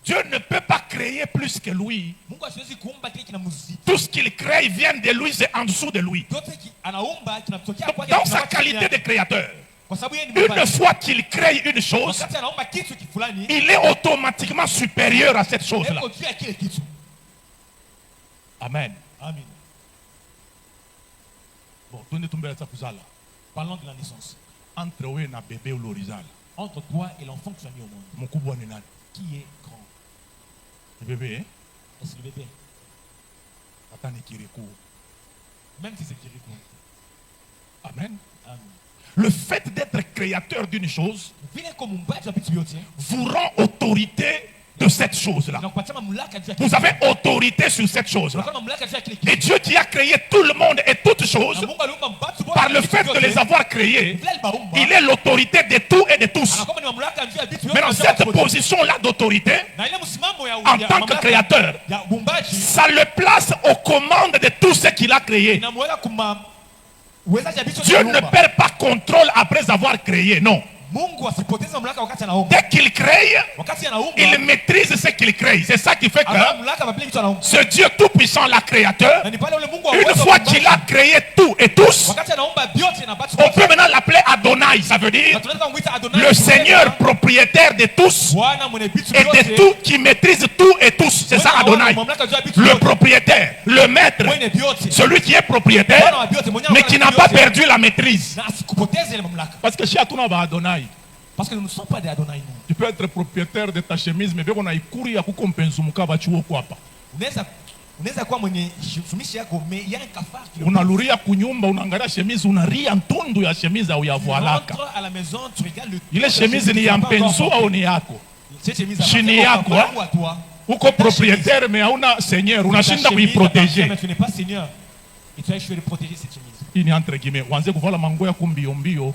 Speaker 1: Dieu ne peut pas créer plus que lui.
Speaker 2: Mungu hasiwezi kuumba kile kinamzidi.
Speaker 1: Tout ce qu'il crée vient de lui, c'est en dessous de lui.
Speaker 2: Yote anaumba kinatokea kwake.
Speaker 1: Dans sa qualité de créateur,
Speaker 2: Kwa sababu yeye ni
Speaker 1: une
Speaker 2: muumbaji.
Speaker 1: fois qu'il crée une chose,
Speaker 2: Wakati anaumba kitu fulani,
Speaker 1: il est automatiquement supérieur à cette chose-là.
Speaker 2: yuko juu ya kile kitu.
Speaker 1: Amen.
Speaker 2: Amen.
Speaker 1: Bon, donnez tomber ça pour ça là.
Speaker 2: Parlons de la naissance.
Speaker 1: Entre eux et bébé ou l'horizon.
Speaker 2: Entre toi et l'enfant que tu as mis au monde,
Speaker 1: Mon coup bon est là.
Speaker 2: qui est grand?
Speaker 1: Le bébé, hein?
Speaker 2: Est-ce le bébé?
Speaker 1: Attendez qu'il recourt.
Speaker 2: Même si c'est Kirikou.
Speaker 1: Amen.
Speaker 2: Amen.
Speaker 1: Le fait d'être créateur d'une chose
Speaker 2: Vile comme muumbaji wa vitu vyote,
Speaker 1: vous rend autorité de cette chose-là.
Speaker 2: inakupatia mamlaka juu ya
Speaker 1: Vous
Speaker 2: kile
Speaker 1: avez autorité sur cette chose-là.
Speaker 2: Unakuwa na mamlaka juu ya kile
Speaker 1: Et
Speaker 2: kitu.
Speaker 1: Dieu qui a créé tout le monde et toutes choses,
Speaker 2: Na Mungu aliumba mbatu wote
Speaker 1: par
Speaker 2: na
Speaker 1: le
Speaker 2: vitu
Speaker 1: fait de
Speaker 2: vyote,
Speaker 1: les avoir créés,
Speaker 2: vile alibaumba,
Speaker 1: il est l'autorité de tout et de tous.
Speaker 2: anakuwa ni mamlaka juu ya vitu vyote
Speaker 1: Mais dans
Speaker 2: na juu ya
Speaker 1: cette
Speaker 2: watu wote.
Speaker 1: position-là d'autorité,
Speaker 2: Na ile msimamo ya
Speaker 1: en tant que
Speaker 2: mamlaka
Speaker 1: créateur,
Speaker 2: ya muumbaji,
Speaker 1: ça le place aux commandes de tout ce qu'il a créé.
Speaker 2: inamweka kuma uwezaji ya vitu
Speaker 1: Dieu
Speaker 2: vyote
Speaker 1: ne
Speaker 2: aliumba.
Speaker 1: perd pas contrôle après avoir créé, non.
Speaker 2: Mungu asipoteze mamlaka wakati anaumba.
Speaker 1: Dès qu'il crée,
Speaker 2: Wakati anaumba,
Speaker 1: il maîtrise ce qu'il crée. C'est ça qui fait
Speaker 2: ana
Speaker 1: que
Speaker 2: mamlaka kwa vile vitu anaumba.
Speaker 1: ce Dieu tout-puissant, la créateur,
Speaker 2: Na ni pale ule Mungu wa
Speaker 1: une
Speaker 2: uwezo
Speaker 1: fois
Speaker 2: wa
Speaker 1: qu'il
Speaker 2: muumbaji,
Speaker 1: a créé tout et tous,
Speaker 2: wakati anaumba vyote na batu
Speaker 1: on
Speaker 2: wote,
Speaker 1: peut maintenant l'appeler Adonai. Ça veut dire
Speaker 2: na tunaweza kumwita Adonai,
Speaker 1: le Seigneur propriétaire de tous
Speaker 2: Bwana mwenye vitu
Speaker 1: et
Speaker 2: vyote,
Speaker 1: de tout, qui maîtrise tout et tous. C'est ça
Speaker 2: mwenye
Speaker 1: Adonai.
Speaker 2: mamlaka juu ya vitu
Speaker 1: Le
Speaker 2: vyote,
Speaker 1: propriétaire, le maître,
Speaker 2: mwenye vyote,
Speaker 1: celui qui est
Speaker 2: Bwana
Speaker 1: propriétaire,
Speaker 2: wa vyote, mwenye
Speaker 1: mais
Speaker 2: mamlaka
Speaker 1: qui n'a
Speaker 2: juu
Speaker 1: pas
Speaker 2: yote,
Speaker 1: perdu la maîtrise.
Speaker 2: na asikupoteze ile mamlaka.
Speaker 1: Parce que chez Atuna va Adonai,
Speaker 2: Parce que nous ne sommes pas des Adonai nous.
Speaker 1: tu peux être propriétaire de ta chemise, mais on a ikuri ya kukompenzumuka bachuo kwapa.
Speaker 2: Unaweza kuwa mwenye shumishi yako mais il y a un cafard qui
Speaker 1: Unaluria kunyumba, unaangalia chemise, unaria ntundu ya chemise au ya voilaka.
Speaker 2: rentre à la maison, tu regardes le
Speaker 1: Ile chemise ni ya mpenzu au ni yako?
Speaker 2: cette chemise
Speaker 1: Chini yako,
Speaker 2: à toi.
Speaker 1: Uko propriétaire mais hauna seigneur, unashinda
Speaker 2: Ta chemise appartient,
Speaker 1: kuiprotéger.
Speaker 2: mais tu n'es pas seigneur. Et tu as échoué de protéger cette chemise.
Speaker 1: Hii ni entre guillemets, wanze kuvala mango ya kumbio mbio.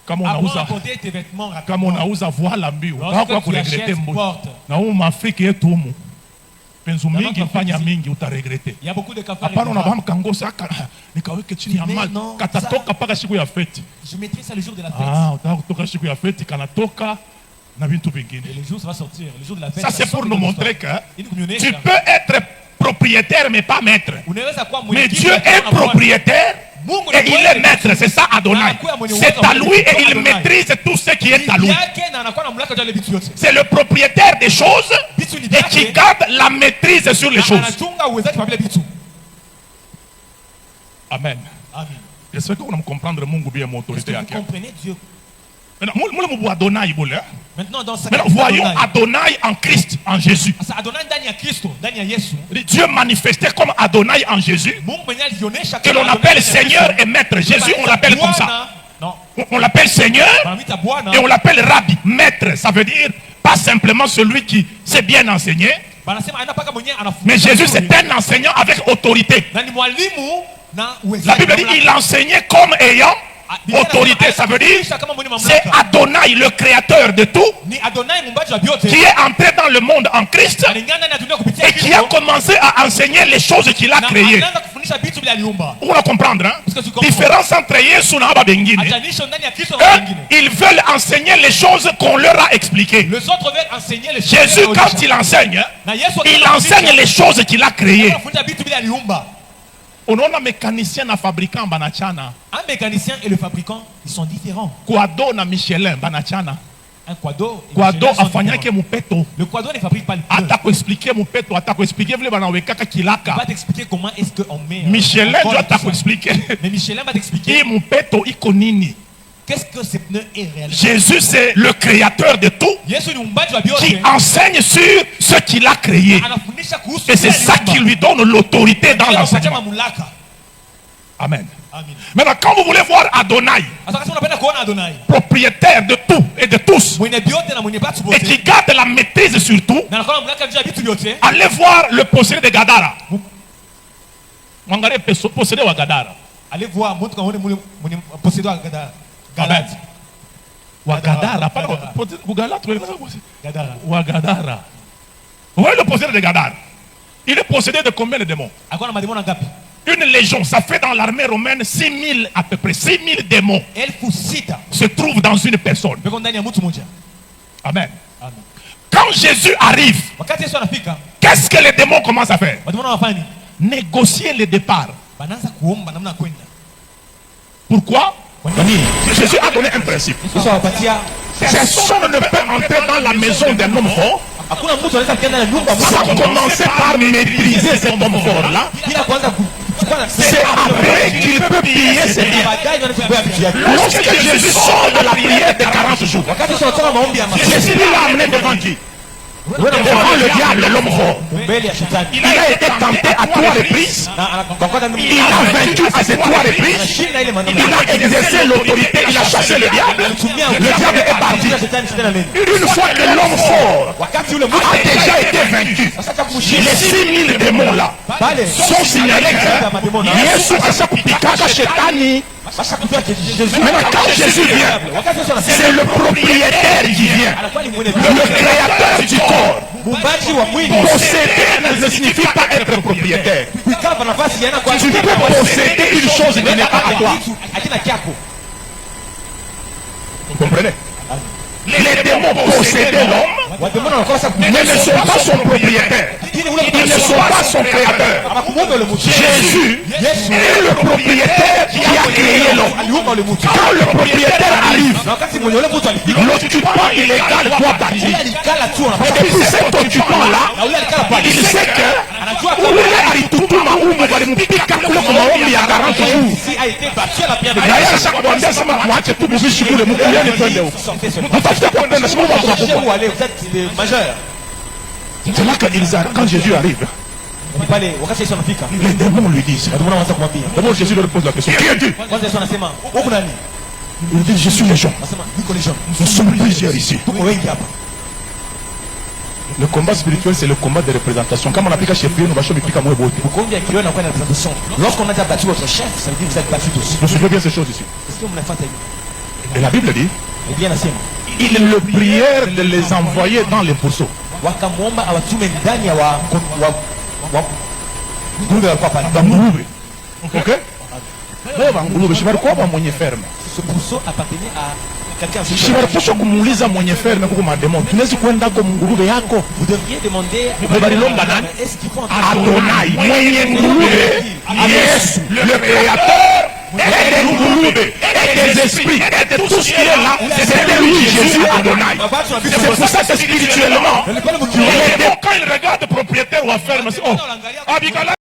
Speaker 1: Kama
Speaker 2: Avant
Speaker 1: unauza
Speaker 2: d'apporter tes vêtements
Speaker 1: kama
Speaker 2: rapidement.
Speaker 1: unauza voila mbio,
Speaker 2: Lorsque
Speaker 1: hako
Speaker 2: tu
Speaker 1: kuregrete
Speaker 2: achètes,
Speaker 1: mbo.
Speaker 2: porte.
Speaker 1: Na humu Afrika yetu humu. Penzu mingi
Speaker 2: notre
Speaker 1: mfanya
Speaker 2: Afrique,
Speaker 1: mingi utaregrete.
Speaker 2: Il y a beaucoup de cafards.
Speaker 1: Hapana unabahamu kango saka nikaweke chini ya
Speaker 2: Mais
Speaker 1: maji
Speaker 2: non,
Speaker 1: katatoka
Speaker 2: ça-
Speaker 1: paka siku ya feti.
Speaker 2: Je mettrai ça le jour de la fête.
Speaker 1: Ah, utaka kutoka siku ya feti kanatoka na vitu vingine.
Speaker 2: Et le jour, ça va sortir. Le jour de la fête.
Speaker 1: Ça c'est
Speaker 2: sort
Speaker 1: pour
Speaker 2: de
Speaker 1: nous
Speaker 2: ton
Speaker 1: montrer
Speaker 2: histoire.
Speaker 1: que
Speaker 2: Ili kunyonyesha.
Speaker 1: tu peux être propriétaire mais pas maître.
Speaker 2: Unaweza kuwa mwenye
Speaker 1: Mais
Speaker 2: kitu
Speaker 1: Dieu
Speaker 2: lakini
Speaker 1: est
Speaker 2: huna bwana.
Speaker 1: propriétaire
Speaker 2: Mungu
Speaker 1: et
Speaker 2: ni
Speaker 1: il
Speaker 2: bwana
Speaker 1: est maître. C'est ça Adonai.
Speaker 2: Anakuwa mwenye
Speaker 1: C'est
Speaker 2: uwezo
Speaker 1: à lui et il
Speaker 2: Adonai.
Speaker 1: maîtrise tout ce qui est à lui.
Speaker 2: yake na anakuwa na mamlaka juu ya vitu vyote.
Speaker 1: C'est le propriétaire des choses
Speaker 2: Vitu ni
Speaker 1: et qui
Speaker 2: vyake
Speaker 1: garde la maîtrise sur les
Speaker 2: na
Speaker 1: choses.
Speaker 2: anachunga uwezaji wa vile vitu.
Speaker 1: Amen.
Speaker 2: Amen.
Speaker 1: J'espère que vous comprendre Mungu bien mon
Speaker 2: Est-ce
Speaker 1: autorité.
Speaker 2: que vous comprenez Dieu?
Speaker 1: Maintenant, moi, je Adonai, boule, hein.
Speaker 2: Maintenant dans sa
Speaker 1: Maintenant, voyons Adonai en Christ, en Jésus.
Speaker 2: Sasa Adonai ndani ya Kristo, ndani ya Yesu.
Speaker 1: Dieu manifesté comme Adonai en Jésus,
Speaker 2: Mungu mwenyewe alionyesha
Speaker 1: que l'on appelle Seigneur et Maître. Jésus, on l'appelle comme ça.
Speaker 2: Non,
Speaker 1: On l'appelle Seigneur
Speaker 2: wanamwita Bwana.
Speaker 1: et on l'appelle Rabbi, Maître. Ça veut dire pas simplement celui qui sait bien enseigner,
Speaker 2: Wanasema aina paka mwenyewe anafundisha.
Speaker 1: mais Jésus c'est un enseignant avec autorité.
Speaker 2: Na ni mwalimu na uwezaji.
Speaker 1: La Bible dit il enseignait comme ayant autorité. Ça veut dire c'est Adonai, le créateur de tout,
Speaker 2: ni Adonai muumbaji wa vyote.
Speaker 1: qui est entré dans le monde en Christ
Speaker 2: Alingana ndani ya dunia kupitia
Speaker 1: et qui a
Speaker 2: Kristo.
Speaker 1: commencé à enseigner les choses qu'il a
Speaker 2: Na
Speaker 1: créées.
Speaker 2: anaanza kufundisha vitu vile aliumba.
Speaker 1: On va comprendre, hein?
Speaker 2: Parce que tu comprends.
Speaker 1: Différence entre Yesu na Abba Bengine.
Speaker 2: Ajanisho ndani ya Kristo na wengine.
Speaker 1: Eux, ils veulent enseigner les choses qu'on leur a expliquées.
Speaker 2: Les autres veulent enseigner les choses.
Speaker 1: Jésus, quand il enseigne,
Speaker 2: Na Yesu
Speaker 1: il enseigne les choses qu'il a créées.
Speaker 2: anafundisha vitu vile aliumba.
Speaker 1: On a un mécanicien na fabricant banachana.
Speaker 2: Un mécanicien et le fabricant, ils sont différents.
Speaker 1: Quado na Michelin banachana.
Speaker 2: Un quado et
Speaker 1: Quado
Speaker 2: Michelin sont
Speaker 1: afanyake
Speaker 2: différents.
Speaker 1: mupeto.
Speaker 2: Le quado ne fabrique pas le pneu.
Speaker 1: Ata expliquer mupeto, ata expliquer vile banawekaka
Speaker 2: Il
Speaker 1: kilaka.
Speaker 2: va t'expliquer comment est-ce qu'on met.
Speaker 1: Michelin
Speaker 2: un
Speaker 1: doit
Speaker 2: corps et tout ça.
Speaker 1: expliquer.
Speaker 2: Mais Michelin va t'expliquer
Speaker 1: Et mupeto iko nini.
Speaker 2: qu'est-ce que ce pneu est réellement.
Speaker 1: Jésus c'est le créateur de tout
Speaker 2: Yesu ni muumbaji wa
Speaker 1: qui
Speaker 2: vyote.
Speaker 1: enseigne sur ce qu'il a créé.
Speaker 2: Anafundisha kuhusu
Speaker 1: Et c'est
Speaker 2: vile
Speaker 1: ça
Speaker 2: aliumba.
Speaker 1: qui lui donne l'autorité dans
Speaker 2: Anampatia
Speaker 1: l'enseignement.
Speaker 2: mamlaka.
Speaker 1: Amen.
Speaker 2: Amen.
Speaker 1: Maintenant, quand vous voulez voir Adonai,
Speaker 2: Sasa kama unapenda kuona Adonai,
Speaker 1: propriétaire de tout et de tous,
Speaker 2: mwenye vyote na mwenye batu
Speaker 1: et qui
Speaker 2: wote,
Speaker 1: garde la maîtrise sur tout,
Speaker 2: na anakuwa na mamlaka juu ya vitu vyote,
Speaker 1: allez voir le possédé de Gadara. Mwangalie possédé wa Gadara.
Speaker 2: allez voir mtu kaone mwenye possédé wa Gadara. Galati.
Speaker 1: Wa Gadara.
Speaker 2: Gadara. Gadara.
Speaker 1: Wa Gadara. Vous voyez le possédé de Gadara? Il est possédé de combien de démons?
Speaker 2: Akona mademoni ngapi?
Speaker 1: Une légion, ça fait dans l'armée romaine 6000 à peu près. 6000 démons
Speaker 2: Elfu sita.
Speaker 1: se trouvent dans une personne.
Speaker 2: Beko ndani ya mtu mmoja.
Speaker 1: Amen.
Speaker 2: Amen.
Speaker 1: Quand Quand Jésus arrive,
Speaker 2: Wakati Yesu anafika,
Speaker 1: qu'est-ce que les démons commencent à faire?
Speaker 2: watu wanafanya nini?
Speaker 1: Négocier le départ.
Speaker 2: Wanaanza kuomba namna ya kwenda.
Speaker 1: Pourquoi?
Speaker 2: Kwa nini?
Speaker 1: Jésus a donné un principe.
Speaker 2: Yesu anawapatia
Speaker 1: Personne ne peut entrer dans la maison d'un homme fort
Speaker 2: hakuna mtu anaweza kwenda na nyumba
Speaker 1: sans commencer par maîtriser cet homme fort-là.
Speaker 2: bila kwanza kuchukua na
Speaker 1: C'est après qu'il peut piller ses biens.
Speaker 2: baadaye ndio anachukua vitu vyake.
Speaker 1: Lorsque Jésus sort de la prière de 40 jours,
Speaker 2: Wakati Yesu anatoka maombi ya maombi
Speaker 1: Jésus l'a amené devant qui? Devant le diable, l'homme fort.
Speaker 2: mbele ya shetani.
Speaker 1: Il a été tenté à 3 reprises.
Speaker 2: Kwa kwanza
Speaker 1: Il a vaincu à ces 3 reprises.
Speaker 2: anashinda ile maneno.
Speaker 1: Il a exercé l'autorité, il a chassé le diable. Le diable est parti.
Speaker 2: Shetani shetani nini?
Speaker 1: Une fois que l'homme fort
Speaker 2: Wakati yule mtu
Speaker 1: a déjà été vaincu, les 6000 démons là
Speaker 2: pale
Speaker 1: sont signalés que Yesu ashakupikaka shetani.
Speaker 2: basi kujua Yesu.
Speaker 1: Maintenant quand Jésus vient,
Speaker 2: Wakati Yesu anasema
Speaker 1: c'est le propriétaire qui vient,
Speaker 2: anakuwa ni mwenye
Speaker 1: le créateur du corps.
Speaker 2: muumbaji wa mwili.
Speaker 1: Posséder ne signifie pas être propriétaire.
Speaker 2: Kukaa pa nafasi yana kwa
Speaker 1: Tu peux posséder une chose qui n'est pas à toi.
Speaker 2: akina kyako.
Speaker 1: Vous comprenez? Les démons possédaient l'homme,
Speaker 2: Wademona wanakosa
Speaker 1: mais ne sont pas son propriétaire. Ils ne sont pas son créateur.
Speaker 2: abakumwomba ule mtu.
Speaker 1: Jésus est le propriétaire qui a créé l'homme.
Speaker 2: Aliumba ule mtu.
Speaker 1: Quand le propriétaire arrive,
Speaker 2: Na wakati mwenye ule mtu alifika,
Speaker 1: l'occupant illégal doit partir.
Speaker 2: yule alikala tu anapata
Speaker 1: Et puis cet occupant-là,
Speaker 2: na ule alikala pale.
Speaker 1: il sait que
Speaker 2: Anajua
Speaker 1: ule alitutuma humu walimpika kule kwa maombi ya 40 jours.
Speaker 2: si a été battu à la pierre de
Speaker 1: Na yeye ashakwambia sema mwache tu mvishi kule mkulieni twende huko. Mtafute kwa kwenda sema watu
Speaker 2: Cherchez
Speaker 1: wakubwa.
Speaker 2: où aller, vous êtes des majeurs.
Speaker 1: C'est là quand Jésus arrive,
Speaker 2: Ni pale wakati Yesu anafika,
Speaker 1: les démons lui disent.
Speaker 2: wademona wanaanza kumwambia.
Speaker 1: D'abord Jésus leur pose la question. Qui es-tu?
Speaker 2: Kwanza Yesu anasema, "Uko nani?"
Speaker 1: Il dit je suis légion.
Speaker 2: Anasema, "Niko legion."
Speaker 1: Nous sommes plusieurs ici.
Speaker 2: Tuko wengi hapa.
Speaker 1: Le combat spirituel c'est le combat de représentation. Kama unapika chef yenu basho mipika mwe bote.
Speaker 2: Ukombi akiwa na kwenda representation. Lorsqu'on a déjà battu votre chef, ça veut dire que vous êtes battu tous.
Speaker 1: Vous suivez bien ces choses ici.
Speaker 2: Est-ce que mnafuata hivi?
Speaker 1: Et la Bible dit,
Speaker 2: Biblia inasema,
Speaker 1: il le prièrent de les envoyer dans les pourceaux.
Speaker 2: wakamwomba awatume ndani ya wa ng'ombe walikuwa pale.
Speaker 1: Bangurube. Ok? Leo bangurube shibarikuwa ba mwenye ferme.
Speaker 2: Ce pourceau appartenait à quelqu'un.
Speaker 1: Shibaripasha kumuuliza mwenye ferme kuko mademon. Tunaweza kwenda kwa ngurube yako.
Speaker 2: Vous devriez demander
Speaker 1: Balilonga nani?
Speaker 2: est-ce qu'il faut
Speaker 1: Adonai, mwenye ngurube, Yesu, le créateur, et des ngurube, et des esprits, et de tout ce qui est là, c'est lui, Jésus Adonai. C'est pour ça que spirituellement, les démons, quand ils regardent propriétaire ou ferme, c'est oh, Abigala.